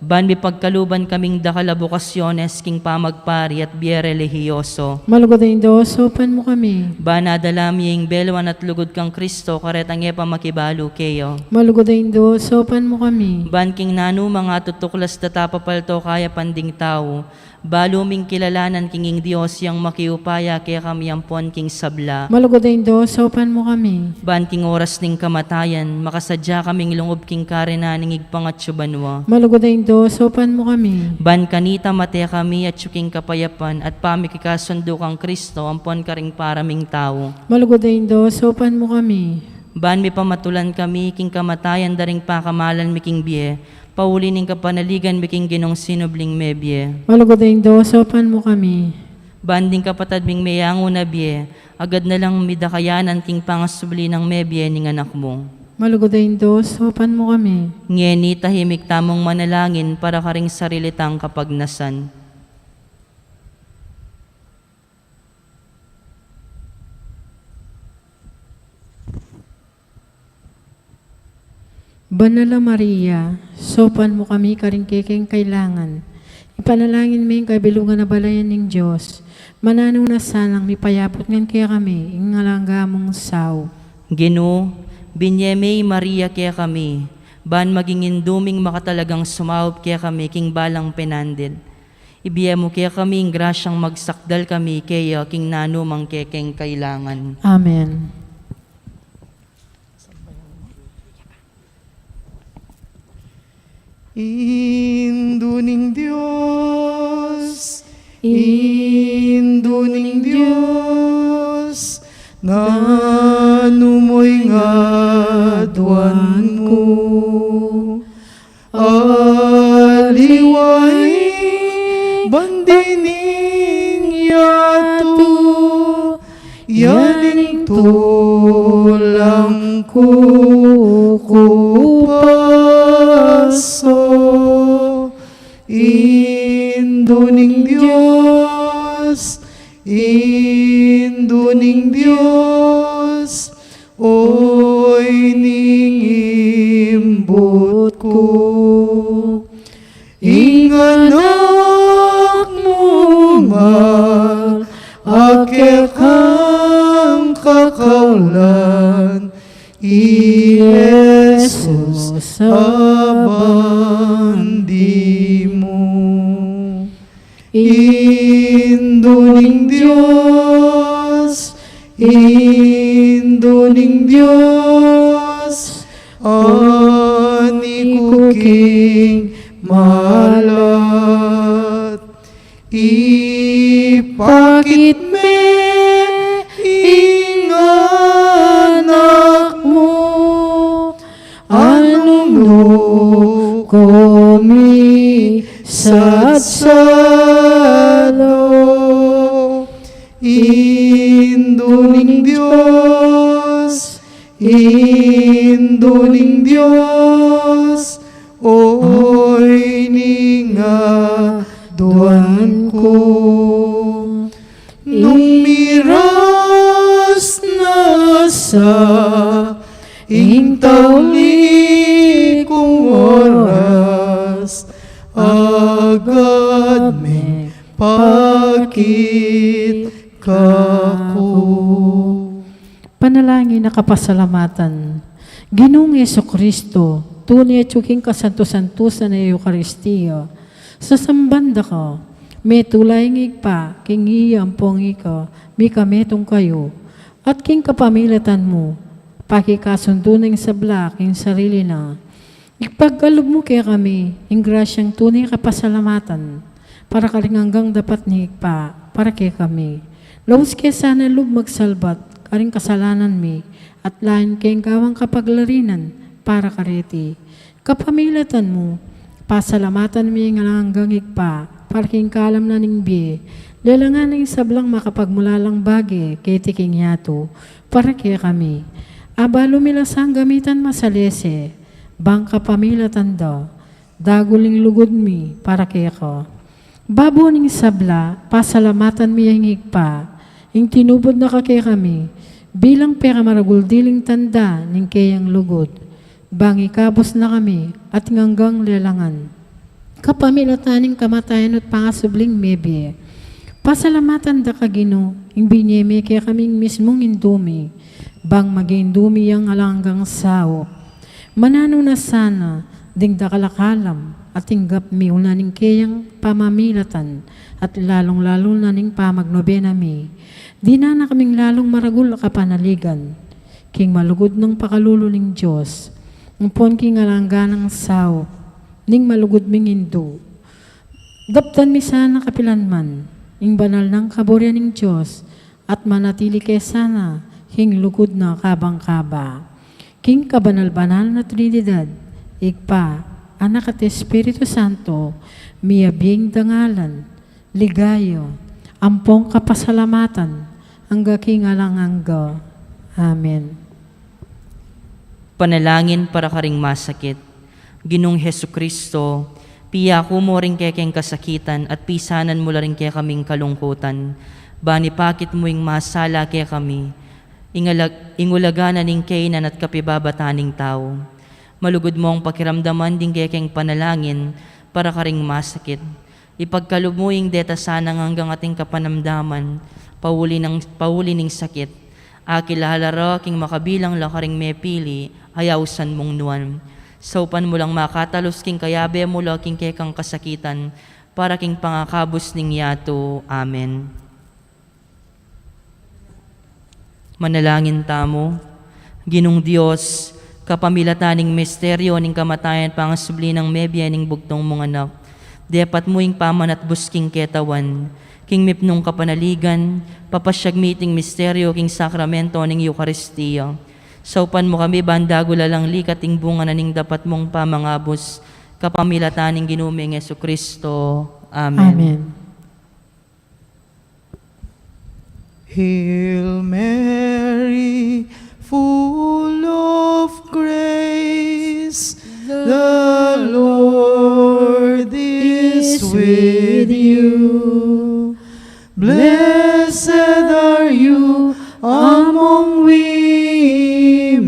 Ban mi pagkaluban kaming dakalabokasyones king pamagpari at biye relihiyoso. Malugod ay do, sopan mo kami. Ban adalaming belwan at lugod kang Kristo, karetang epa makibalo keyo. Malugod ay do, sopan mo kami. Ban king nanu mga tutuklas tatapapalto kaya panding tao, baluming kilalanan kinging Diyos yang makiupaya kaya kami ampon king sabla. Malugod ay do, sopan mo kami. Ban king oras ning kamatayan, makasadya kaming lungob king karenaning igpangatsubanwa. Malugod ay do, sopan mo kami. Ban kanita mate kami at tsuking kapayapan at pamikikasundo kang Kristo ampon karing paraming tao. Malugod ay do, sopan mo kami. Ban mi pamatulan kami king kamatayan daring pakamalan mi king biye, pauli ning kapanaligan mi king ginong sinubling mebye. Malugod ay do, sopan mo kami. Banding kapatad ming mayango na biye, agad na lang midakayanan king pangasubli ng mebye ning anak mo. Malugod ay do, sopan mo kami. Ngeni tahimik tamong manalangin para karing sarilitang kapagnasan. Banala Maria, sopan mo kami karing kekeng kailangan. Ipanalangin mo yung kabilungan na balayan ng Diyos. Mananaw na sanang mipayapot ngan kaya kami, ingalangga mong saw. Ginoo, binyemey Maria kaya kami, ban maging induming makatalagang sumaup kaya kami king balang penandil. Ibiya mo kaya kami ing grasyang magsakdal kami kaya king nanumang kekeng kailangan. Amen. Induning Diyos, induning Diyos, nanumoy nga duwan mo. Aliway, bandining yato, yaning tulang kukupaso. Induning Diyos, induning Diyos, oy ningimbot ko. Inganak mo mal, akekang kakaulan, Jesus abandi mo. Induning Diyos, induning Diyos, ani kuking malat. Ipakit me inganak mo, anong komi satsalo. Induning Diyos, induning Diyos, oy ninga duwan ko. Numiras na sa intawli kong oras, agad may pakit kako. Panalangin na kapasalamatan. Ginoong Yesu Kristo, tunay at yuking kasanto-santusan na Eukaristiya. Sa sambanda ka, may tulay ng igpa, king iya ampong ika, may kametong kayo, at king kapamilatan mo, pakikasundo ng sabla, king sarili na. Ipagkalob mo kaya kami, ing grasyang tunay kapasalamatan, para kaling hanggang dapat ni igpa, para kaya kami. Lawas kaya sana lub magsalbat, karing kasalanan mi, at lain kayong gawang kapaglarinan, para kareti. Kapamilatan mo, pasalamatan mi nga hanggang igpa, para king kalam na ning biye, lalangan ng sablang makapagmulalang bagi, kay tiking yato, para kaya kami. Abalo milasang gamitan masalese, bang kapamilatan da, daguling lugod mi, para kaya ka. Babo ning sabla, pasalamatan mi ang igpa, ing tinubod na kakaya kami, bilang pera maraguldiling tanda, ning kayang lugod, bang ikabos na kami, at nganggang lelangan. Kapamilataning kamatayan at pangasubling mebye. Pasalamatan da kagino, ing binyeme kaya kaming mismong indumi, bang mag-indumi ang alanggang sao. Manano na sana, ding da kalakalam, at tinggap mi unaning kayang pamamilatan, at lalong-lalong na ning pamagnobena mi. Di na kaming lalong maragul kapanaligan, king malugod ng pakalulo ning Diyos, umpon king alangganang sao, ning malugod ming indo. Daptan mi sana kapilanman, ing banal ng kaborya ning Diyos, at manatili kay sana, king lugod na kabang-kaba. King kabanal-banal na Trinidad, igpa, anak at Espiritu Santo, miyabing dangalan, ligayo, ampong kapasalamatan, hangga king alangangga. Amen. Panalangin para karing masakit. Ginong Hesukristo, piya ko mo rin kekeng kasakitan at pisanan mo la rin kaya kaming kalungkutan. Bani pakit mo ing masala kaya kami, ingulaganan ning kainan at kapibabataning tao. Malugod mo ang pakiramdaman din kekeng panalangin para karing masakit. Ipagkalob mo ing deta sanang hanggang ating kapanamdaman, pauli ning sakit. Akilahalaro king makabilang lakaring mepili, ayawsan mong nuan. Saupan mo lang makatalos king kayabe mo la king kekang kasakitan, para king pangakabos ning yato. Amen. Manalangin tamo. Ginong Dios, kapamilataning misteryo ning kamatayan pangasubli ng mebya ning bugtong mong anak. Depat mo ing pamanat busking ketawan, king mipnong kapanaligan, papasyag meeting misteryo king sakramento ning Eucharistia. Saupan mo kami bandago lalang likating bunga na ning dapat mong pamangabos, kapamilataning ginuming Jesucristo. Amen. Amen. Hail Mary, full of grace, the Lord is with you. Blessed are you among women,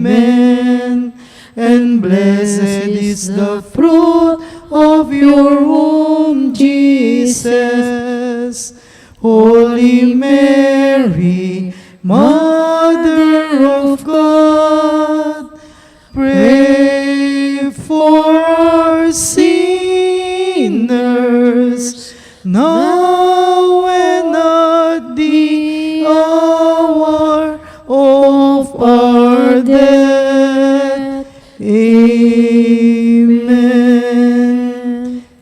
and blessed is the fruit of your womb, Jesus. Holy Mary, Mother of God, pray for our sinners, now and at the hour of our death. Amen.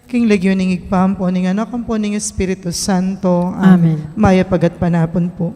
King Legyon ning igpampo ning anak po ning Espiritu Santo. Amen. Maya pagat panapon po.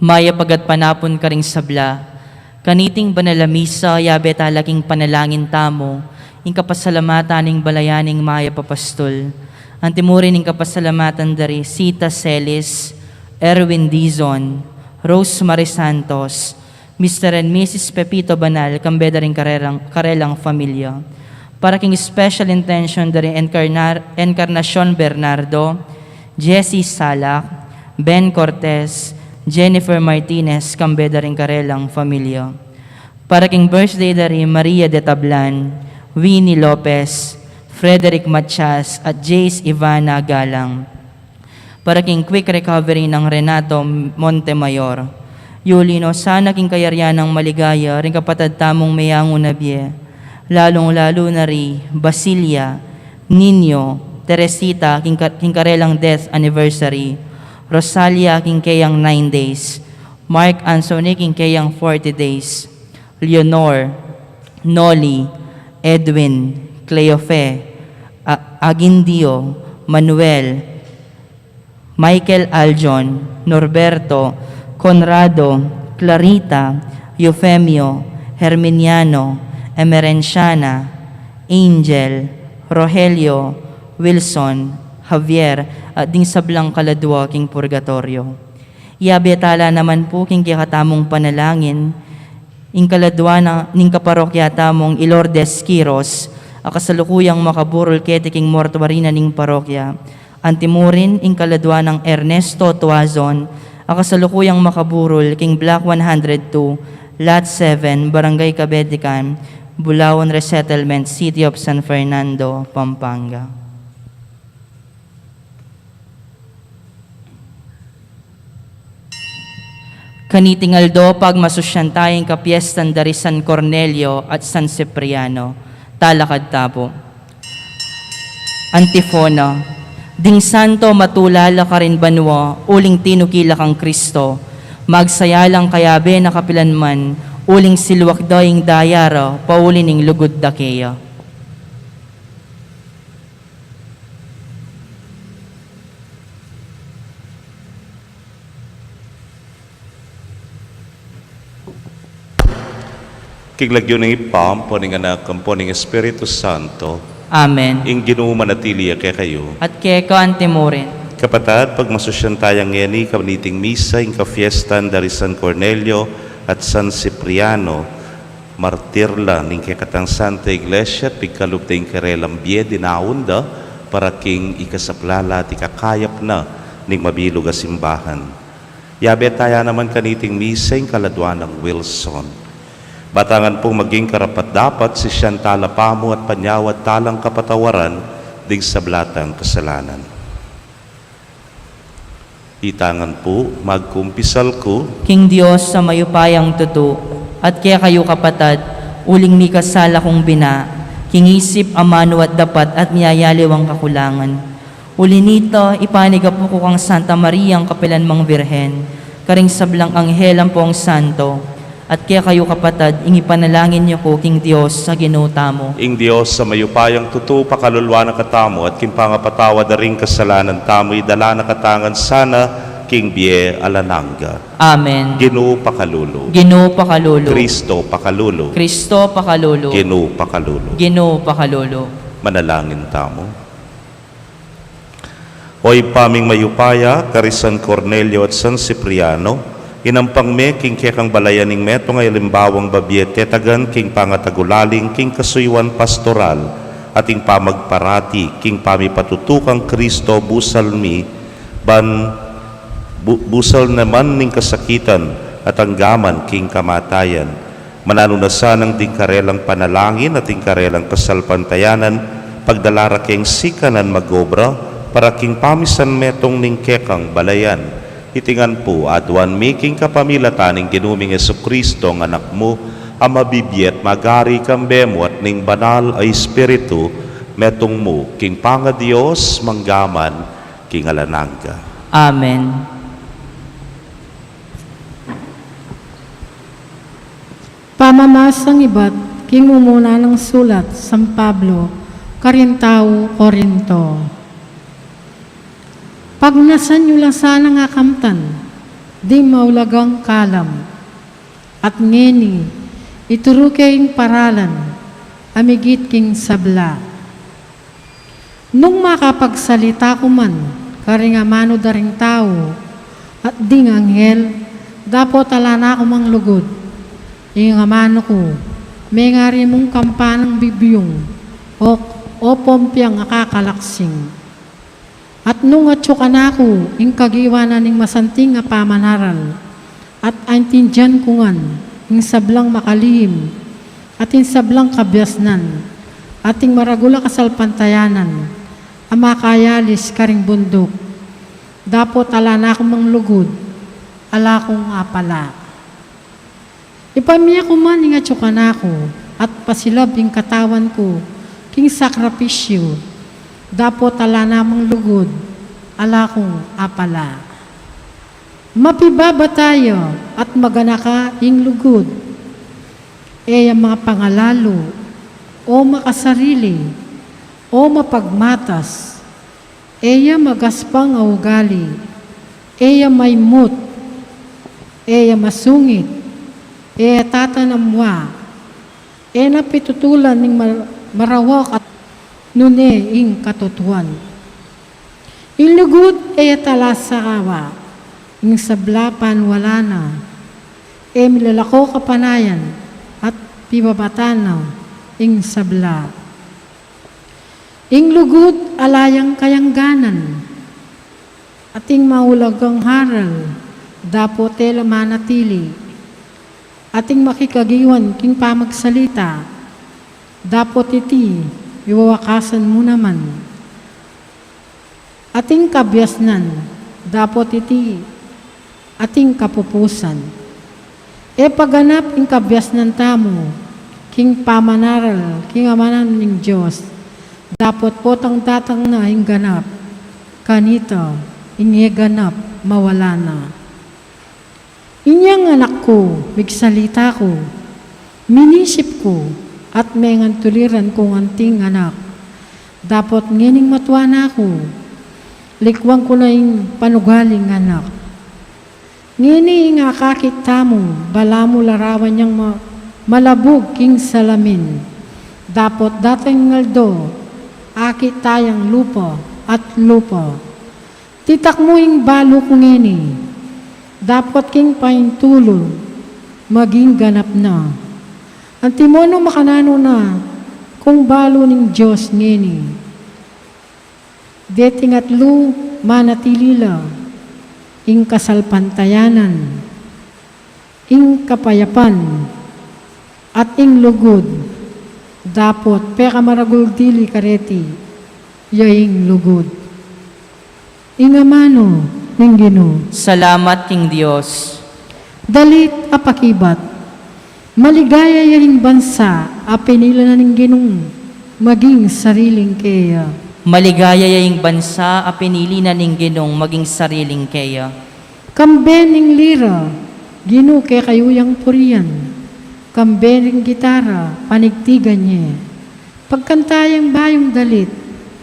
Maya pagat panapon ka ring sabla, kaniting banalamisa, yabe talaking panalangin tamo, ing kapasalamatan ning balayaning maya papastol. Antimurin ning kapasalamatan dari Sita Celis, Erwin Dizon, Rosemary Santos, Mr. and Mrs. Pepito Banal, kambeda ring karelang familia. Para king special intention dari Encarnacion Bernardo, Jessie Salak, Ben Cortez, Jennifer Martinez, kambeda ring karelang familia. Para king birthday dari Maria de Tablan, Winnie Lopez, Frederick Matias at Jace Ivana Galang. Para king quick recovery ng Renato Montemayor. Yulino, sana king kayaryan ng maligaya, ring kapatad tamong mayango na biye. Lalong-lalo na ri, Basilia, Nino, Teresita, king karelang death anniversary. Rosalia, king kayang 9 days. Mark Anthony, king kayang 40 days. Leonor, Noli, Edwin, Cleofe, Agindio, Manuel, Michael Aljon, Norberto, Conrado, Clarita, Eufemio, Herminiano, Emerenciana, Angel, Rogelio, Wilson, Javier, at ding sablang kaladwa king purgatorio. Iabetala naman po king kikatamong panalangin, ing kaladwa ning kaparokya tamong Ilordes Quiros, akasalukuyang makaburol kete king mortuarina ning parokya. Antimurin ing kaladwa ng Ernesto Tuazon, akasalukuyang makaburol king Block 102, Lot 7, Barangay Cabetican, Bulawan Resettlement, City of San Fernando, Pampanga. Kanitingaldo pagmasusyan tayong kapiestan dari San Cornelio at San Cipriano. Talakad tapo. Antifona. Ding santo matulala ka rin banwa, uling tinukila kang Kristo. Magsayalang kayabe na kapilanman, uling silwak daing dayara, pauli ning lugod dakeya. Kiglagyo ng ipam, po ng anak, po ng Espiritu Santo, Amen. ing ginumanatili kay kayo. At keka antimurin. Kapatad, pagmasusyan tayang ngeni, kaniting misa, ing kafiestan dari San Cornelio at San Cipriano, martirla ning kekatang Santa Iglesia, pigkalup ting karelang biye dinaunda, para king ikasaplala at ikakayap na ning mabilog a simbahan. Yabe taya naman kaniting misa, ing kaladwa ng Wilson. Batangan pong maging karapat-dapat si Shantala Pamo at panyawat talang kapatawaran ding sablatang kasalanan. Itangan po, magkumpisal ko, King Diyos sa mayupayang tuto, at kaya kayo kapatad, uling mi kasala kong bina, kingisip amano at dapat at niyayaliw ang kakulangan. Uli nito, ipaniga po ko kang Santa Maria ang kapilanmang Birhen, karing sablang anghel ang pong santo, at kaya kayo kapatad, ingipanalangin niyo ko, King Diyos, sa ginuta mo. ing Diyos sa mayupayang tuto, pakalulwa na katamo, at kimpangapatawad na ring kasalanan tamo, idala na katangan sana, King Bie Alananga. Amen. Ginu pakalulo. Gino pakalulo. Kristo pakalulo. Kristo pakalulo. Ginu pakalulo. Gino pakalulo. Manalangin tamo. Oy paming mayupaya, karisan Cornelio at San Cipriano, inampang me king kekang balayaning meto ngay limbawang babiet tetagan king pangatagulaling king kasuywan pastoral ating pamagparati king pamipatutukang Kristo busal naman ning kasakitan at anggaman king kamatayan. Mananunasan ng ding karelang panalangin at ding karelang kasalpantayanan pagdalara king sikanan magobra para king pamisan metong ning kekang balayan. Itingan po, adwan making kapamilataning ginuming Jesucristo ng anak mo, ang mabibiyet magari kambemo at ning banal ay Espiritu, metong mo, king panga Diyos, manggaman, king alananga. Amen. Pamamasang iba't king umuna ng sulat, San Pablo, Karintao, Corinto. Pag nasan nyo lang sana nga kamtan, di maulagang kalam. At ngeni, ituro kayong paralan, amigit king sabla. Nung makapagsalita ko man, karingamano daring tao, at ding anghel, dapat tala na ako mang lugod. Ingamano ko, may ngari mong kampanang bibiyong, o pompyang akakalaksing. At nung atsukan ako, ing kagiwanan ning masanting nga pamanaral, at aintindihan ko ngan, ing sablang makalihim, at ing sablang kabyasnan, at ing maragula kasalpantayanan, ang makayalis karing bundok. Dapat ala na akong manglugod, ala kong apala. Ipamiya ko man ing atsukan ako, at pasilab ing katawan ko, king sakripisyo, dapat ala na manglugod, ala kong apala. Mapibaba tayo, at magana ka ing lugod, ang mga pangalalo, o makasarili, o mapagmatas, eya magaspang a ugali, eya maymut, eya masungit, eya tatanamwa, eya napitutulan ng marawak at nune ing katutuan. Ilugod eya talasa kawa, ing sablapan wala na, eya milalako kapanayan, at pibabatanaw ing sabla. Ing lugod alayang kayangganan, ating maulagang haral, dapat tela manatili, ating makikagiwan king pamagsalita, dapat iti iwawakasan mo naman. Ating kabyasnan, dapat iti ating kapupusan. Paganap ing kabyasnan tamo, king pamanaral, king amanan ning Diyos, dapat potang tatang na ing ganap, kanito, ing ganap, mawala na. Inyang anak ko, bigsalita ko, minisip ko, at may tuliran kong anting anak. Dapat ngining matuwa na ako, likwang ko na ing panugaling anak. Ngini nga kakita mo, bala mo larawan niyang malabog king salamin. Dapat dating ngaldo, akit tayang lupa at lupa. Titak mo ing balo kong ngini, dapat king paintulo, maging ganap na. Ang timono makanano na, kung balo ning Diyos ngini. Deting at lu manatilila, ing kasalpantayanan, ing kapayapan, at ing lugod, dapat peka maragul dili kareti, yaing lugod. Ingamano, ning Ginoo. Salamat king Diyos. Dalit apakibat, maligaya yaring bansa, apinila na ning Ginoo, maging sariling kaya. Maligaya yaing bansa a pinili na ning Ginong maging sariling keya. Kambening lira, Ginoo kay kayuyang puriyan. Kambening gitara, panigtigan niya. Pagkantayang bayong dalit,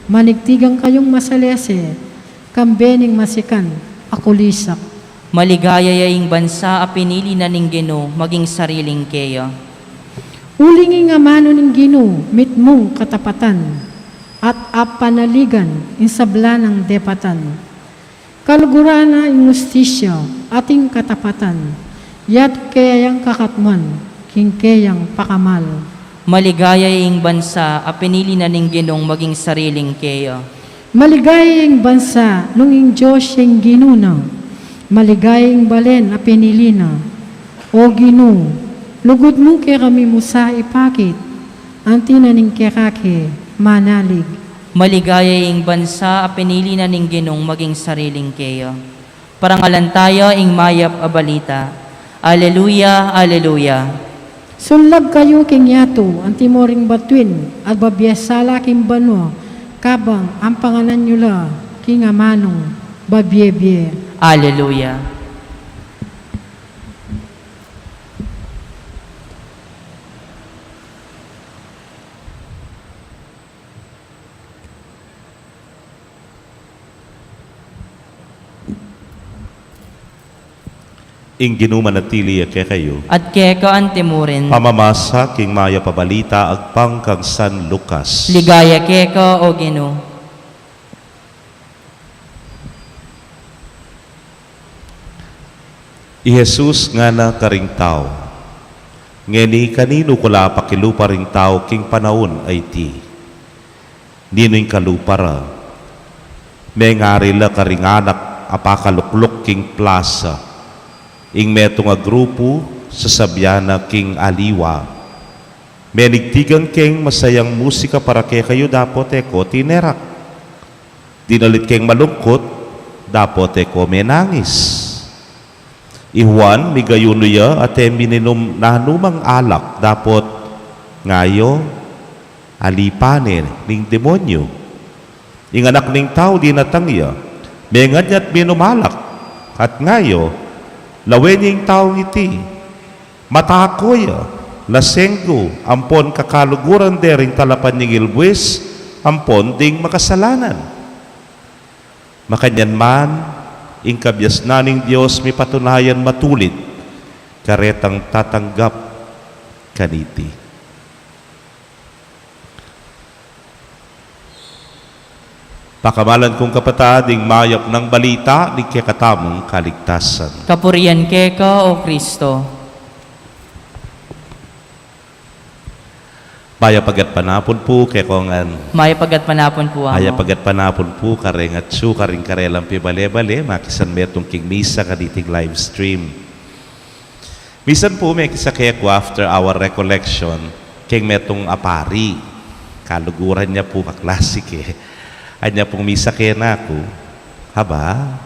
manigtigan kayong masalese. Kambening masikan, akulisak. Maligaya yaing bansa a pinili na ning Ginoo maging sariling keya. Uling nga mano ning Ginoo, mitmong katapatan, at apanaligan insabla ng depatan. Kaluguran na inustisya ating katapatan, yat kayang kakatman, king kayang pakamal. Maligaya yaing bansa a pinili na ning Ginong maging sariling keya. Maligaya yung bansa nung yung Diyos yung ginuna, maligaya yung balen a pinili na. O Ginoo, lugod mo kaya kami musa ipakit, ang tinaning kekake, manalig. Maligaya ing bansa a pinili na ning Ginong maging sariling keya. Parangalan tayo ing mayap a balita. Alleluia, alleluia. Sunlag kayo king yato, ang timoring batuin, at babiyasala king banwa, kabang ang pangalan nyo la, king amanong, babyebye. Alleluia. ing ginumanatili kay kayo. At keka antimurin. Pamamasa king maya pabalita agpang kang San Lucas. Ligaya keka o Ginoo. I Jesus nga na karing tao. Ngeni kanino kula pakilupa ring tao king panahon ay ti. Nino'y kalupara. May ngari la karing anak apakaluklok king plaza. Ing meto nga grupo sa sabyana king aliwa. May nigtigang king masayang musika para kay kayo dapot eko tinerak. Dinalit king malungkot dapot eko may nangis. I Juan, migayuno ya at mininom na numang alak dapot ngayo alipanin ning demonyo. Ing anak ning tao di natangya, may nganyat minumalak at ngayo lawen yung taong iti. Matakoy, lasenggo, ampon kakaluguran dering talapan ng ilbuis, ampon ding makasalanan. Makanyan man, ing kabyas naning Diyos may patunayan matulit, karetang tatanggap kaniti. Pakamalan kong kapatading mayap ng balita ni kekatamong kaligtasan. Kapurian keka o Kristo. Maya pagat panapon po kay kongan. Maya pagat panapon po Maya amo. pagat panapon po kareng at su karing karelang pibale-bale makisan metong king misa kaditing live stream. Misan po may kisakaya ko after our recollection king metong apari. Kaluguran niya po kaklasik eh. Anya pong misa kaya na ako. Haba,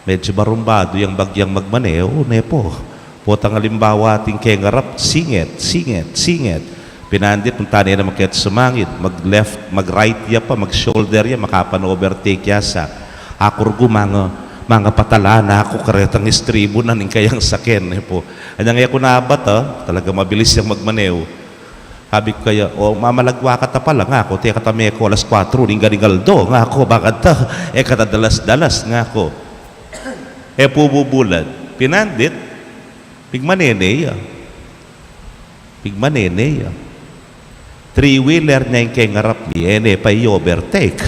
medyo barumbado yung bagyang magmaneo, nepo. Potang alimbawa ating kaya ngarap, singit, singit, singit. Pinandit, kung tani na magkayat sumangit, mag-left, mag-right ya pa, mag-shoulder ya, makapan-overtake ya sa akurgo mga patala na ako karetang istribo na ning kayang sakin. Nepo. Anya nga ako naabat, talaga mabilis yung magmaneo. Sabi ko kaya, mamalagwa ka ta pala nga ako, tiya katame ko alas 4, ning-garingaldo nga ako, bakit ta, katadalas-dalas nga ako. Pububulan, pinandit, pigmanene ya. Pigmanene ya. Three-wheeler niya yung kay ngarap ni, pa i-overtake.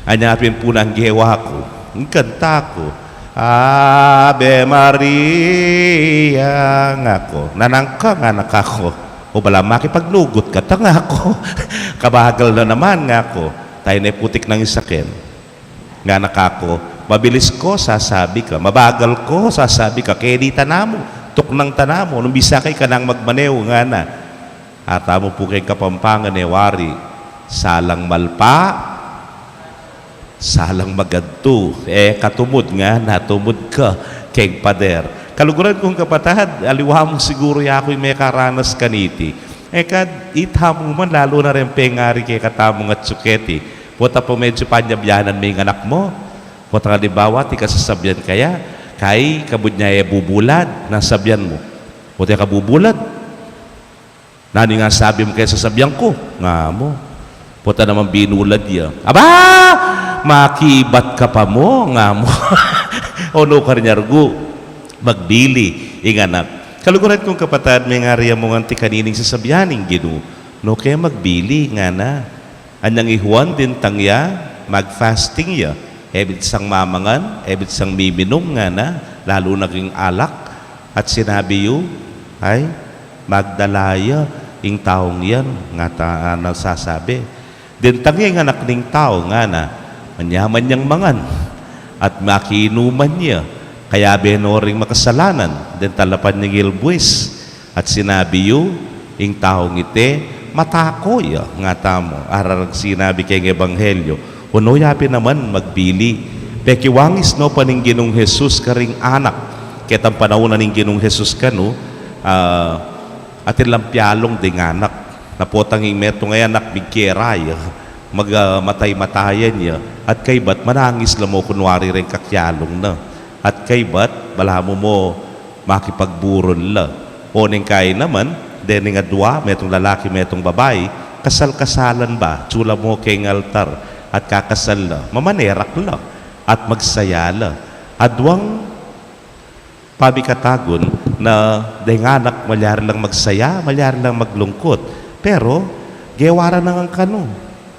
Anyapin po ng gewa ko, ang kanta ko, Ave Maria nga ako, nanangka nga nakako. O bala makipaglugot ka, tanga ako. Kabagal na naman nga ako. Tayo na putik ng isakin. Nga nakako, mabilis ko, sasabi ka. Mabagal ko, sasabi ka. Kaya di tanamo, tuk ng tanamo. Nung bisa kay ka nang magmanew nga na. At mo po kay Kapampangan wari. Salang malpa, salang magadto. Katumod nga, natumod ka kay pader. Kaluguran kong kapatad, aliwa mo siguro ya ako'y may karanas kaniti. Kad itamo man, lalo na rin pengari kay katamong at suketi. Puta po medyo panyabyanan may anak mo. Puta nga libawa, ti kasasabyan kaya, kay kabud niya bubulad, nasabyan mo. Puta ka bubulad. Nani nga sabi mo kaya sasabyan ko? Nga mo. Puta naman binulad ya. Aba! Makibat ka pa mo, nga mo. O no karnyargo. Magbili, inganak. Kaluguran kong kapatad, may nga riyan mong anti kanining sasabyaning Ginoo. No kaya magbili nga na. Anyang ihuan din tangya, mag-fasting ya. Ebit sang mamangan, ebit sang miminom nga na, lalo naging alak. At sinabi yu, ay, magdalaya, ing taong yan, nga nagsasabi. Din tangya yung anak ning tao nga na, manyaman niyang mangan, at makiinuman niya. Kaya benoring makasalanan, den talapan ni Gilbuis. At sinabi yu, ing taong ite, matakoy nga tamo. Ararag sinabi kay Ebanghelyo, uno yapi naman magbili. Pekiwangis no paning Ginong Jesus karing anak. Ketang panahon ning Ginong Jesus kanu, atin lampyalong ding anak. Napotanging meto ngay anak bigkeray, magmatay-matayan niya. At kay ba't manangis lamo kunwari rin kakyalong na. At kay ba't, bala mo makipagburon la. O ning kay naman, dening adwa, metong lalaki, metong babae, kasal-kasalan ba? Tsula mo kay altar at kakasal la. Mamanerak la at magsaya la. Adwang pabikatagon na denganak malyari lang magsaya, malyari lang maglungkot. Pero, gewara na nga kano.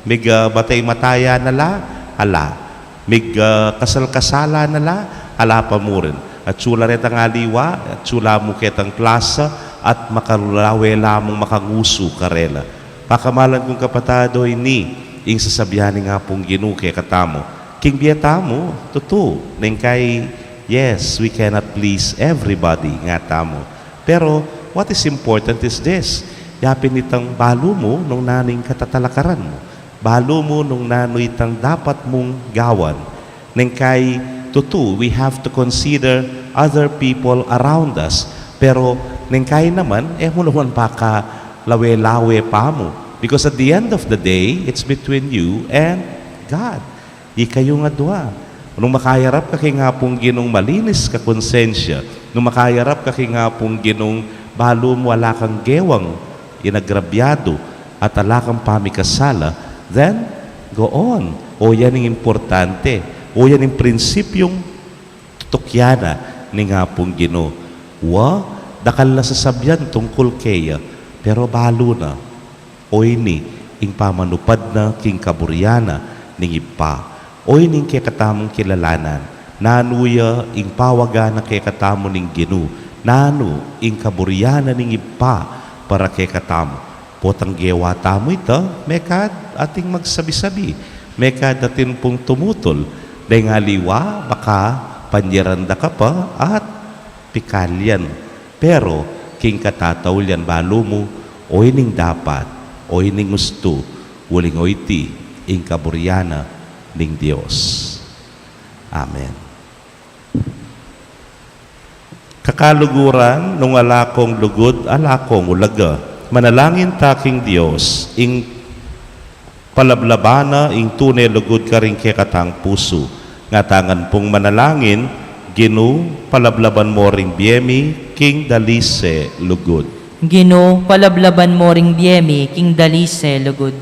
Mig batay mataya na la, ala. Mig kasal-kasala na la, ala pa mo rin. At sula rin ang aliwa, at sula mo ketang plasa, at makalulawe lamang makanguso karela. Pakamalan kong kapatado ini, ing sasabihan nga pong ginuke katamo. King biyatamo, totoo, nang kay, yes, we cannot please everybody nga tamo. Pero, what is important is this, yapin itang balo mo nung naning katatalakaran mo. Balo mo nung nanoy itang dapat mong gawan. Nang kay, totoo, we have to consider other people around us. Pero, nang kay naman, mo naman pa ka lawe-lawe pa mo. Because at the end of the day, it's between you and God. Di kayo nga dua. Nung makayarap ka kay nga pong ginong malinis ka konsensya, nung makayarap ka kay nga pong ginong balo mo wala kang gewang, inagrabyado, at ala kang pamikasala, then, go on. O yan ang importante. O yan ang prinsipyong tutukyana ni nga pong Ginoo. Dakal na sasabyan tungkol kaya, pero balo na. Oy ni, ing pamanupad na king kaburyana ning ipa. Oy ning kay katamong kilalanan. Nanuya ing pawaga na kay katamo ning Ginoo. Nanu ing kaburyana ning ipa para kay katamo. Potang gewa tamo ito, mekad ating magsabi-sabi. Mekad atin pong tumutol. Dahil nga liwa, baka panyeranda ka pa at pikalyan. Pero, king katatawlyan balo mo, oy ning dapat, oy ning gusto, uling oy ti, ing kaburyana ning Diyos. Amen. Kakaluguran, nung alakong lugod, alakong ulaga, manalangin taking Diyos, ing palablabana, ing tunay lugod ka rin kay katang puso, nga tangan pong manalangin, Ginoo, palablaban mo ring biyemi, king dalise lugod. Ginoo, palablaban mo ring biyemi, king dalise lugod.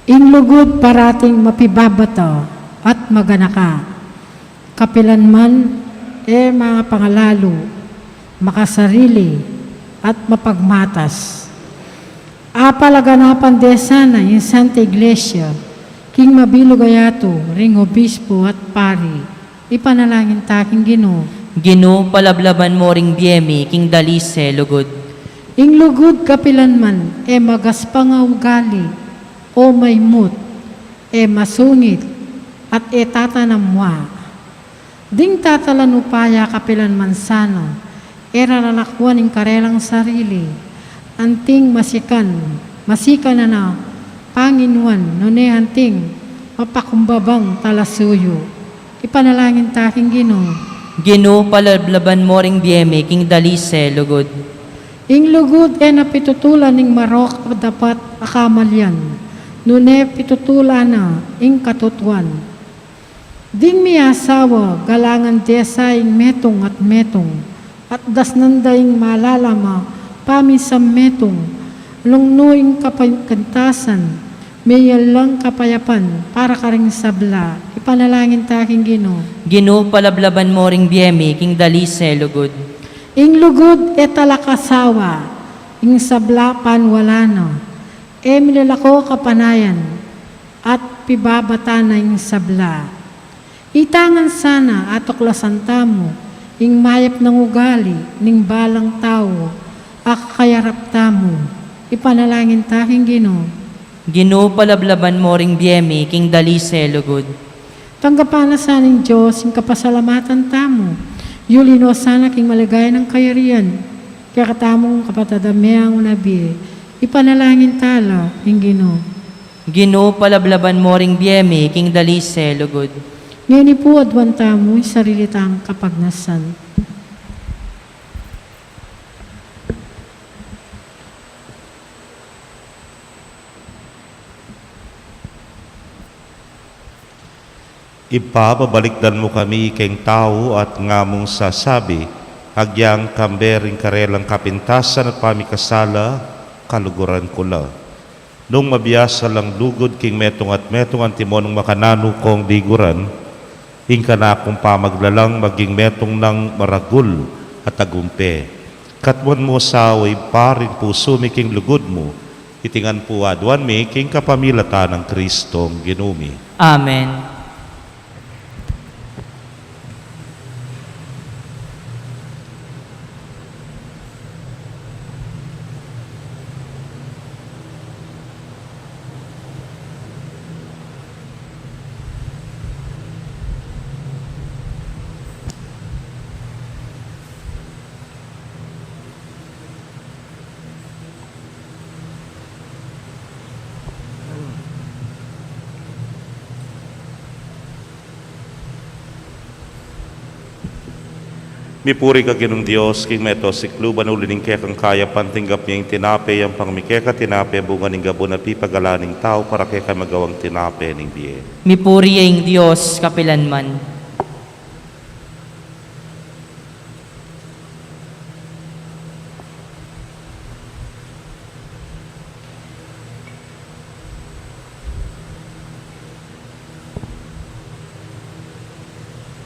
Inlugod parating mapibabata at maganaka. Kapilanman mga pangalalo, makasarili at mapagmatas. Apalaganapan desana in Santa Iglesia, king mabilog ayato, ring obispo at pari, ipanalangin taking Ginoo. Ginoo, palablaban mo ring biyemi, king dalise lugod. Ing lugod kapilanman, magaspang ugali, o maymut, masungit, at tatanamwa. Ding tatalanupaya kapilanman sano, raralakwan ing karelang sarili, anting masikan na Panginuan, nune anting mapakumbabang talasuyo. Ipanalangin taking Ginoo. Ginoo, palablaban mo ring biyemi, king dalise lugod. Ing lugod napitutulan ning marok dapat akamalyan. Nune pitutulan na ing katutuan. Ding miyasawa galangan desa ing metong at dasnandaing malalama pamisam metong lungnuing kapantasan lang kapayapan para karing sabla. Ipanalangin taking Ginoo. Ginoo, palablaban mo ring biyemi, king dalise lugod. Ing lugod talakasawa, ing sabla panwalano, milalako kapanayan, at pibabata na ing sabla. Itangan sana atoklasan tamo, ing mayap ng ugali, ning balang tao, akayarap tamo. Ipanalangin taking Ginoo. Ginoo, palablaban mo ring biyemi, king dalise lugod. Tanggapan na sana ng Diyos, ing kapasalamatan tamo. Yulino sana king maligaya ng kayarian, kaya katamong kapatadameang unabi. Ipanalangin tala, ing Ginoo. Ginoo, palablaban mo ring biyemi, king dalise lugod. Ngayon ipuadwan tamo, sarili tang kapagnasan. Ipababalikdan mo kami keng tao at ngamong sasabi, hagyang kambering karelang kapintasan at pamikasala, kaluguran ko la. nung mabiyasa lang lugod king metong at metong ang timon ng makanano kong diguran, ingka na akong pamaglalang maging metong ng maragul at agumpe. Katwan mo saway paring puso mi king lugod mo, itingan po adwan mi king kapamilatan ng Kristong ginumi. Amen. Mipuri ka ginong Diyos, king meto sikluban ulining kaya kang kaya pantinggap niyang tinape, ang pangmikeka tinape, bunga ning gabon at pipagalaning tao para kaya ka magawang tinape ning biye. Mipuri ang Diyos kapilanman.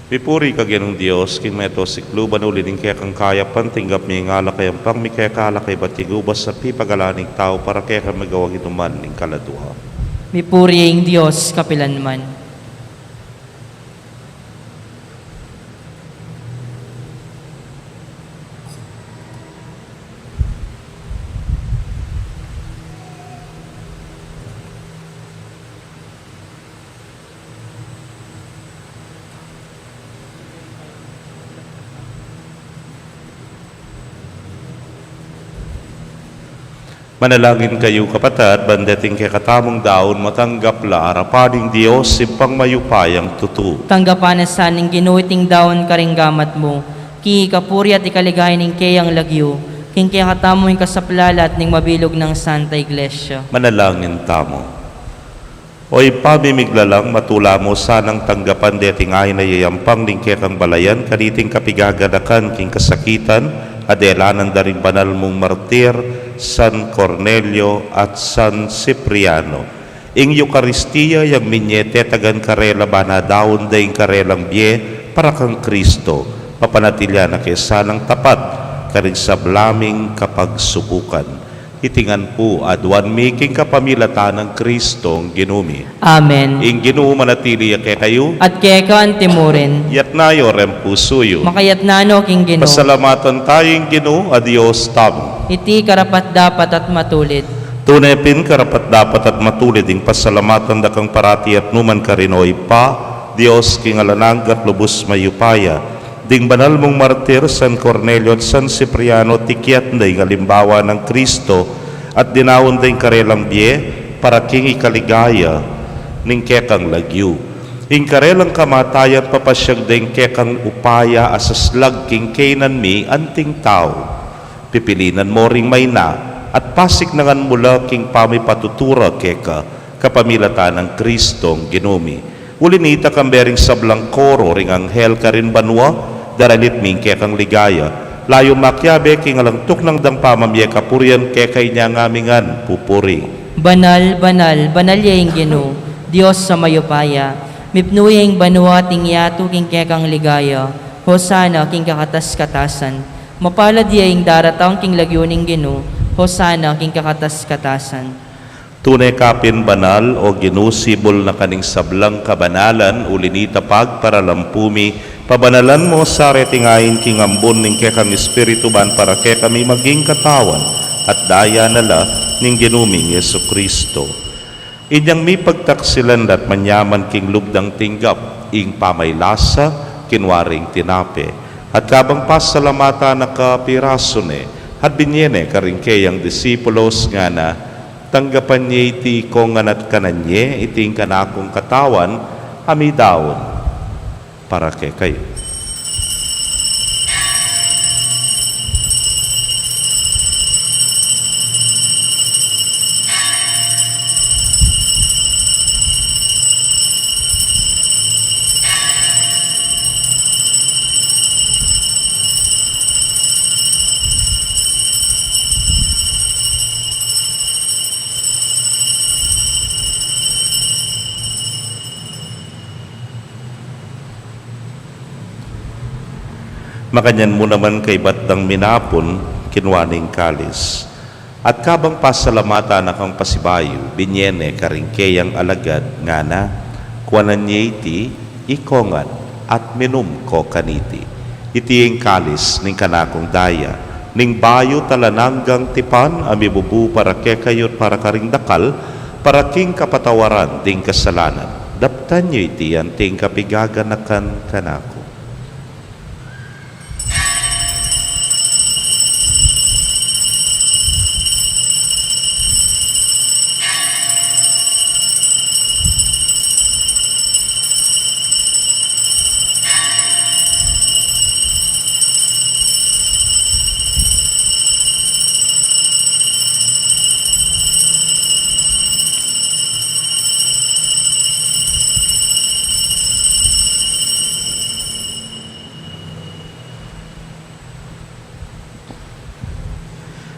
Mipuri ka ginong Diyos, king meto sikluban ulining kaya kang kaya pantinggap niyang ala kayang pangmikeka ala kay batigubas sa pipagalaning tao para kaya ka magawang inuman ning kaladuha. Mipuri ang Diyos kapilanman. Manalangin kayo kapatid, bandating kay katamong daon, matanggap la arapaning Diyos, simpang mayupayang tutu. Tanggapan na sa ning ginuiting daon karinggamat mo, ki kapuri at ikaligay ning kayang lagyo, king kaya katamo yung kasaplalat ning mabilog ng Santa Iglesia. Manalangin tamo. Oy pamimiglalang matula mo sanang tanggapan deting ay nayayampang ning kekang balayan, kaniting kapigagadakan king kasakitan, adelanan daring banal mong martir, San Cornelio at San Cipriano. Ing Eucharistia yang minyete tagan karela bana daon daing karelang bie para kang Kristo, papanatilya na kesanang tapat, karing sablaming kapagsubukan. Itingan po adwan making kapamilatan ng Kristong ginumi. Amen. Ing Ginoo manatili kay kayo, At kaya ka ang timurin, yat nayo rem pusuyo. makayat nano king Ginoo. Pasalamatan tayong Ginoo, adios tamo. Iti karapat dapat at matulid. Tunay pin karapat dapat at matulid ing pasalamatan da kang parati at numan karinoy pa, Dios king alanang at lubos mayupaya. Ding banal mong martir San Cornelio at San Cipriano, tikyat na ing alimbawa ng Kristo at dinawon da ing karelang bie para king ikaligaya ning kekang lagyu. Ing karelang kamatayan papasyag da ing kekang upaya asaslag king kainan mi anting tao. Pipilinan mo ring may na at pasik nangan mula king pami patutura keka kapamilatan ng Kristong ginumi. Ulinita kang bering sablang koro ring anghel karin banwa, daralit ming kekang ligaya. Layo makyabe king alangtok ng dangpamamye kapurian kekay niya ngamingan pupuri. Banal, banal, banal yaing Ginoo, Dios sa mayupaya. Mipnuyeng banwa ting yato king kekang ligaya. Hosana king kakatas-katasan. Mapalad yaing daratang king lagyuning Ginoo. Hosana king kakatas-katasan. Tunay kapin banal o ginusibol na kaning sablang kabanalan ulinita pag para lampumi, pabanalan mo sa retingayin king ambon ning kekang espiritu ban para ke kami maging katawan at daya nala ning ginuming Yesu Kristo. Inyang mi pagtaksilan at manyaman king lubdang tinggap, ing pamaylasa, kinwaring tinape, at kabang pasalamata na kapirasone, at binyene karing kayang disipulos nga na, tanggapan niya iti kongan at kananye, iting kanakong katawan, amidawon, para kay kayo. Makanyan mo naman kay batang minapon, kinwaning kalis. At kabang pasalamata na kang pasibayo, binyene karingkeyang alagad nga na, kuwanan niya iti, ikongan, at minum ko kaniti. Iti ang kalis ning kanakong daya, ning bayo talananggang tipan, amibubu para kekayot para karing dakal, para king kapatawaran ding kasalanan. Daptan niyo iti ang ting kapigaganakan kanako.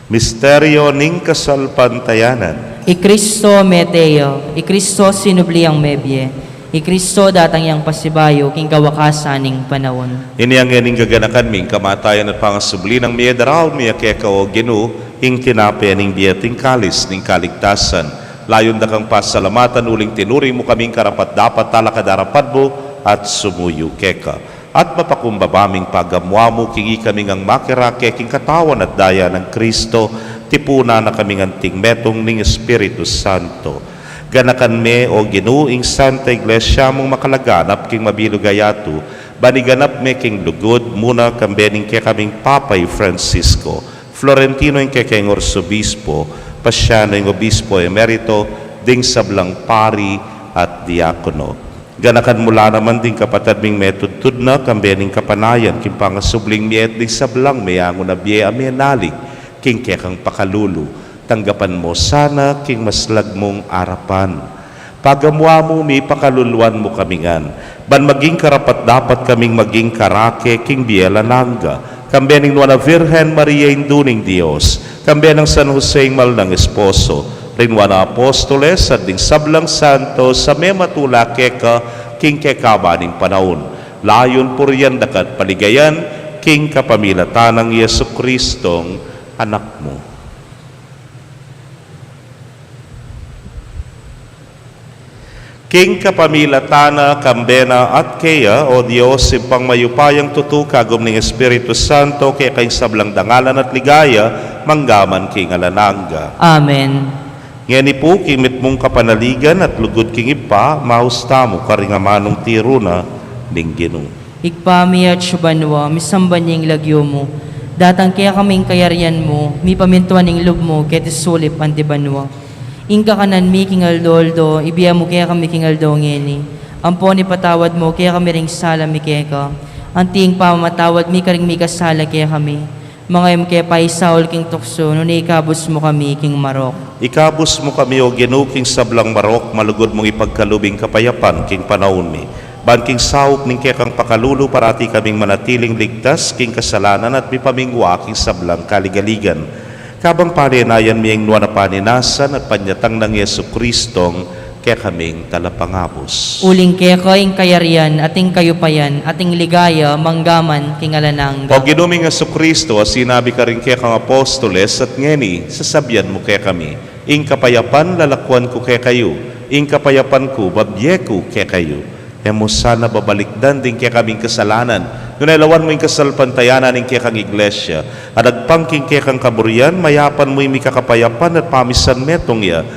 Misteryo ning kasalpantayanan. I-Kristo meteo, I-Kristo sinubliang mebye, I-Kristo datang yang pasibayo, king kawakasan ning panahon. Ini ang ining gaganakan ming kamatayan at pangasubli ng miya daraw, miya keka o ginu, ing tinapya ning biyating kalis ning kaligtasan. Layon da kang pasalamatan, uling tinuring mo kaming karapat dapat talakadarapan mo at sumuyo keka. At mapakumbabaming pagamwa mo, kingi kaming ang makirake, king katawan at daya ng Kristo, tipuna na kaming anting metong ning Espiritu Santo. Ganakan me o ginuing Santa Iglesia mong makalaganap king mabilugayato, baniganap me king lugod muna kambening kay kaming Papay Francisco, Florentino yung kekeng Orsobispo, Pasyano yung Obispo Emerito, ding sablang pari at diakono. Ganakan mula naman din kapatid ming metudtud na kambening kapanayan, king pangasubling miet ding sablang mayango na biye amenalig, king kekang pakalulu. Tanggapan mo sana king maslag mong arapan. Pagamwa mo mi pakaluluan mo kamingan. Ban maging karapat dapat kaming maging karake king bielananga. Kambening nuana Virgen Maria induning Dios. Kambenang San Jose mal ng esposo. Rinwana apostoles at ding sablang santo sa may matula keka king kekabaning panahon. Layon puriyan dakat paligayan king kapamilatan ng Yesu Kristong anak mo. King kapamilatana, kambena at kaya, o Diyos, simpang mayupayang tutu kagum ng Espiritu Santo, kaya kayong sablang dangalan at ligaya, manggaman king alananga. Amen. Ngani po, kimit mong kapanaligan at lugod king ipa, mahusta mo karingamanong tiruna, ning Ginoo. Ikpami at syubanwa, misamban niyang lagyo mo. Datang kaya kaming kayarian mo, mi pamintuan ning lub mo, kaya tisulip antibanwa. Ingka kanan mi kingaldo-aldo, ibiya mo kaya kami kingaldo ngeni. Ampon ipatawad mo, kaya kami ring sala mi kaya ka. Anting pamamatawad mi karing mi kasala kaya kami. Mga im kaya paisaol king tukso, nung ikabos mo kami king marok. Ikabos mo kami o Ginoo king sablang marok, malugod mong ipagkalubing kapayapan king panahon mi. Ban king sawop ning kaya kang pakalulu, parati kaming manatiling ligtas king kasalanan at mipamingwa king sablang kaligaligan. Kabang paninayan miyang nuwa na paninasan at panyatang ng Yesu Kristong kaya kaming talapangabos. Uling kaya kaing kayarian, ating kayupayan, ating ligaya, manggaman, king alananga. O ginuming Yesu Kristo, sinabi ka rin kaya kang apostoles at ngeni, sasabyan mo kaya kami. Ing kapayapan, lalakwan ko kaya kayo. Ing kapayapan ko, babye ko kaya kayo. E mo sana babalikdan din kaya kaming kasalanan. Nunailawan mo yung kasalpantayanan ng kaya kang iglesia. At agpangking kaya kang kaburian, mayapan mo yung mikakapayapan at pamisan metong ya.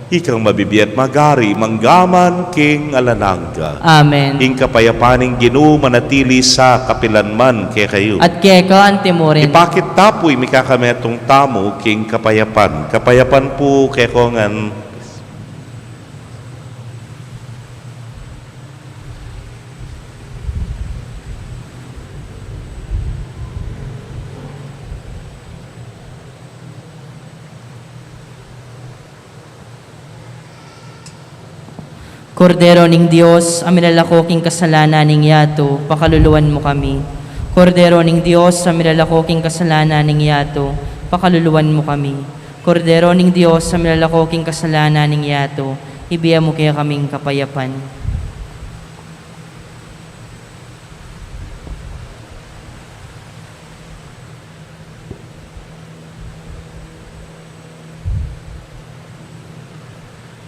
Ikang mabibiyat magari, manggaman king alananga. Amen. Ing kapayapaning Ginoo manatili sa kapilanman kaya kayo. At kaya ka antimorin. Ipakit tapoy mikakametong tamo king kapayapan. Kapayapan po kaya ko ngan Kordero ning Dios, aminalakoking kasalanan ning yato, pakaluluwan mo kami. Kordero ning Dios, aminalakoking kasalanan ning yato, pakaluluwan mo kami. Kordero ning Dios, aminalakoking kasalanan ning yato, ibiya mo kaya kaming kapayapan.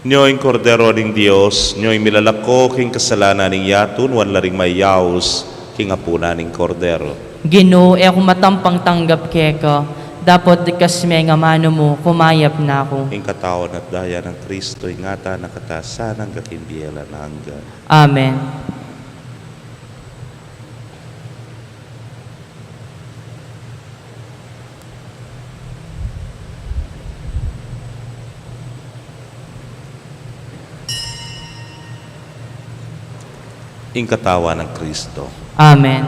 Nyo'y kordero ning Dios, nyo'y milalako king kasalanan ning yatun, wan laring mayaos king apuna ning kordero. Ginoo, ako matampang tanggap keka, dapat dikas may nga mano mo, kumayap na ako. Ing katawan at daya ng Kristo, ingata nakatasan ang kakimbiela na hanggan. Amen. Ing katawan ng Kristo. Amen.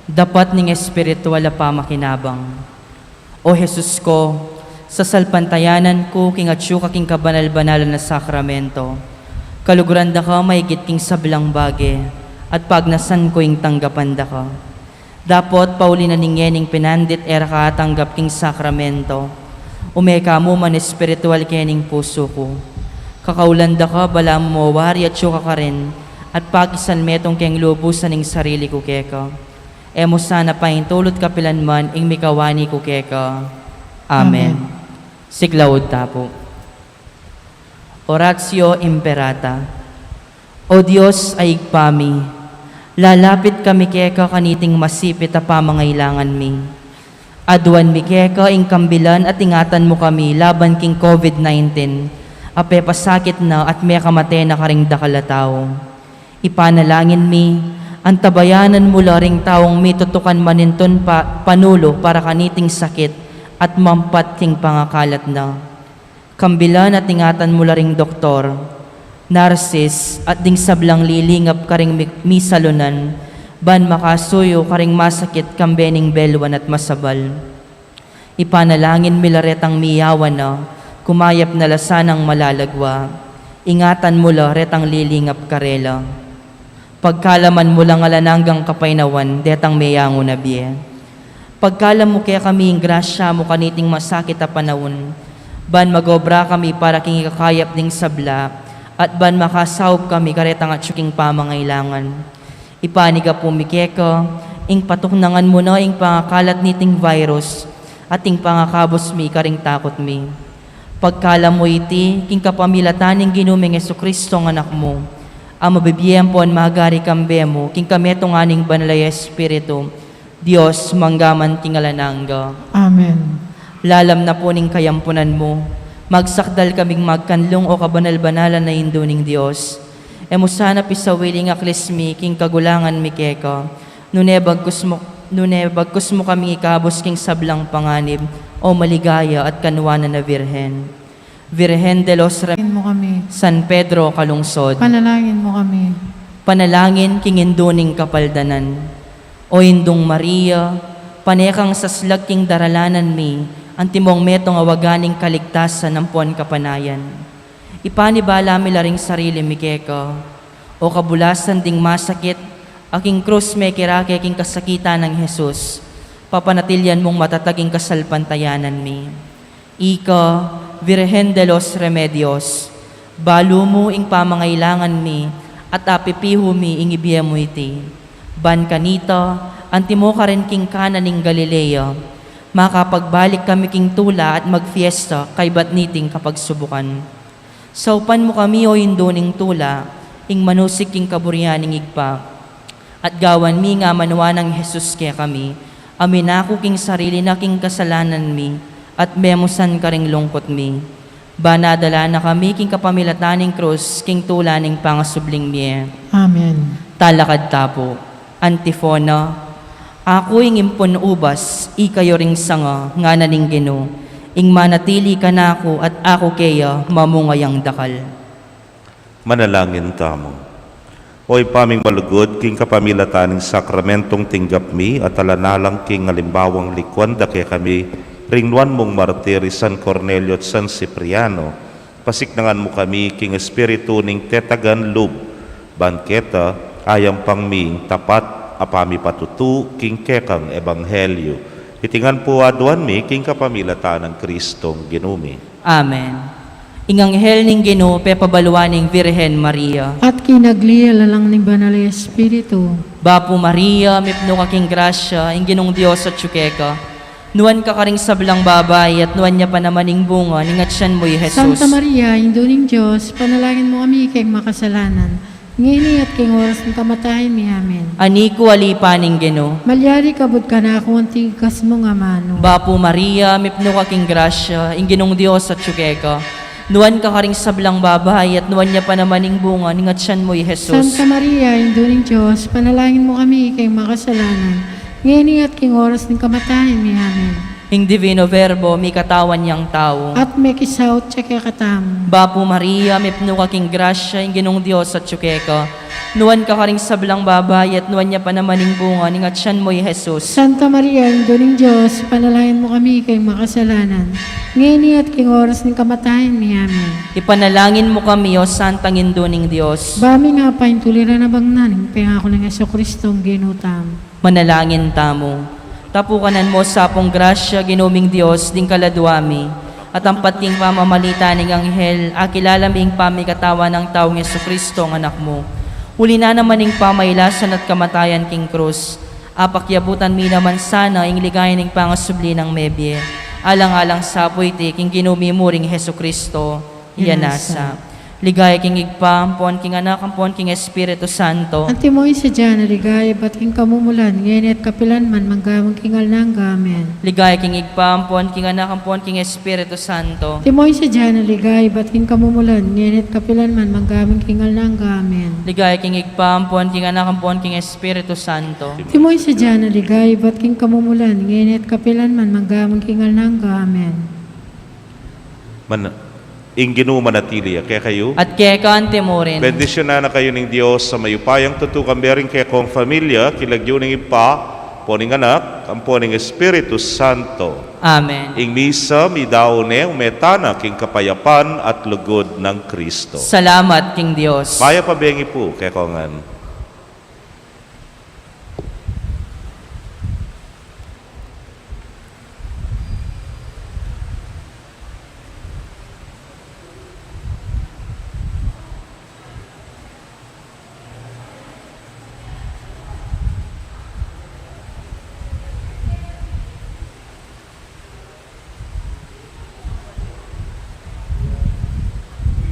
Dapat ning espiritual na pamakinabang. O Jesus ko, sa salpantayanan ko king atyo kaking kabanal-banalan na sakramento, kaluguran da ka maigit king sablang bage, at pagnasan ko ing tanggapan da ka. Dapat pauli na ningyening pinandit era ka tanggap king sakramento, umeka mo man espiritual kening puso ko. Kakaulan da ka bala mo mawari at syo ka rin, at pagisan metong keng lubusan ning sarili ko keka. Emo sana pahintulot kapilanman ing mikawani ko keka. Amen. Siglawod tapo. Oratio Imperata. O Diyos ay igpami, lalapit kami keka kaniting masipit a pamangailangan mi. Aduan mi keka ing kambilan at ingatan mo kami laban king COVID-19, ape pasakit na at may kamate na karing dakalataw. Ipanalangin mi, antabayanan mula ring taong may tutukan maninton panulo para kaniting sakit at mampat king pangakalat na. Kambilan at ingatan mula ring doktor, narsis at ding sablang lilingap karing misalunan, ban makasuyo karing masakit kambening belwan at masabal. Ipanalangin milaretang miyawan na, kumayap na lasanang malalagwa, ingatan mula retang lilingap karela. Pagkalaman mo lang alananggang kapaynawan, detang mayango na biye. Pagkalam mo kaya kami ang grasya mo kaniting masakit a panahon, ban magobra kami para king ikakayap ding sabla, at ban makasawb kami karetang at syuking pamangailangan. Ipaniga po mikeka, ing patuknangan mo na ing pangakalat niting virus, at ing pangakabos mi karing takot mi. Pagkalam mo iti, king kapamilataning ginuming Jesucristo ng anak mo, ang mabibiyem po ang magari kambe mo, king kametong aning banalay Espiritu, Diyos manggaman tingalanangga. Amen. Lalam na po ning kayampunan mo, magsakdal kaming magkanlong o kabanal-banalan na indo ning Diyos. Emo sana pisawiling aklismi, king kagulangan mi keka, nunebagkus mo kaming ikabos king sablang panganib, o maligaya at kanwanan na Virhen. Virhen de los Panalangin mo kami. San Pedro kalungsod, Panalangin mo kami. panalangin king induning kapaldanan. O indong Maria, panekang saslag king daralanan mi, antimong metong awaganing kaligtasan ng puan kapanayan. Ipanibala mi laring sarili mi keka, o kabulasan ding masakit, aking krus may kirake king kasakitan ng Jesus, papanatilyan mong matataging kasalpantayanan mi. Ika, Virhen de los Remedios, balo mo ing pamangailangan mi, at apipiho mi ing ibiya mo iti. Ban kanita, antimo ka rin king kananing Galilea, makapagbalik kami king tula at magfiesta kay batniting kapag subukan. Saupan mo kami o induning tula, ing manusik king kaburyaning igpa. At gawan mi nga manwa ng Jesus kaya kami, amin ako king sarili na king kasalanan mi, at memusan ka ring lungkot mi. Banadala na kami king kapamilataning krus, king tulaning pangasubling miye. Amen. Talakad tapo, antifona, ako ing impon ubas, ikayo ring sanga, nga naning Gino, ing manatili ka na ako at ako kaya mamungayang dakal. Manalangin tamo. Oy paming malugod, king kapamilataning sakramentong tinggap mi, at alanalang king alimbawang likwan da kaya kami, ringnuan mong martiri San Cornelio at San Cipriano, pasiknangan mo kami, king espiritu ning tetagan lub, bangketa, ayang pangming tapat, apami patutu, king kekang ebanghelyo. Itingan po aduan mi, king kapamilatan ng Kristong ginumi. Amen. Inganghel ning Gino, pepabaluaning Virhen Maria. At kinaglia lalang ni Banal na Espiritu. Bapo Maria, mipno kaking grasya, ing Ginong Diyos at tsukeka. Nuan ka karing sablang babay, at nuan niya pa naman ing bunga, ningat siyan mo'y Jesus. Santa Maria, Induling Diyos, panalangin mo kami kay makasalanan. Ngayon at king oras ng kamatayan mi. Amen. Aniko alipaning Gino. Malyari kabod ka na ako ang tigas mo nga mano. Bapo Maria, mipno kaking grasya, ing Ginong Diyos at tsukeka. Nuan ka karing sablang babay, at nuan niya pa naman ing bunga, ningat siyan mo'y Jesus. Santa Maria, Induling Diyos, panalangin mo kami kay makasalanan. Ngayon at king oras ng kamatayan mi. Amen. Ing Divino Verbo, may katawan niyang tao. At may kisaut siya kaya katam. Bapo Maria, mipno kaking grasya, ing Ginong Diyos at tsukeka. Nuan ka karing sablang babay, at nuan niya pa naman ing bunga, ningat siyan mo'y Jesus. Santa Maria, Induling Diyos, panalangin mo kami kay makasalanan. Ngayon at king oras ng kamatayan mi. Amen. Ipanalangin mo kami, O Santang Induning Diyos. Bami nga pa yung tuliran na bang naning pangako ng Yesu-Kristong ginutam. Manalangin tamo. Tapukanan mo sa pong grasya, ginuming Diyos, ding kaladwami. At ang pating pamamalita ng anghel, akilalaming pamikatawa ng taong Yesu-Kristo ang anak mo. Huli na naman ing pamaylasan at kamatayan king krus. Apakyabutan mi naman sana ing ligayan ng pangasubli ng mebye. Alang-alang sa puyti, king ginumi mo ring Jesu-Kristo, iyanasa. Ligaya king igpa, ampon king anak, ampon king Espiritu Santo. Ang timoy sa dyan, naligaya, ba't king kamumulan, ngayon at kapilan man, manggamang kingal na ang gamen. Ligaya king igpa, ampon king anak, ampon king Espiritu Santo. Timoy sa dyan, naligaya, ba't king kamumulan, ngayon at kapilan man, manggamang kingal na ang gamen. Ligaya king igpa, ampon king anak, ampon king Espiritu Santo. Timoy sa dyan, naligaya, ba't king kamumulan, ngayon at kapilan man, manggamang kingal na ang gamen. Ing Ginoo manatili kaya kayo. At kaya ka antemorin. Bendisyon na kayo ng Diyos sa mayupayang tutukan bering kaya kong familia, kilagyo ng ipa, poning anak, ang poning Espiritu Santo. Amen. Ing misa, midaone, umetana, king kapayapan at lugod ng Kristo. Salamat, King Diyos. Maya pabengi po, kaya kongan.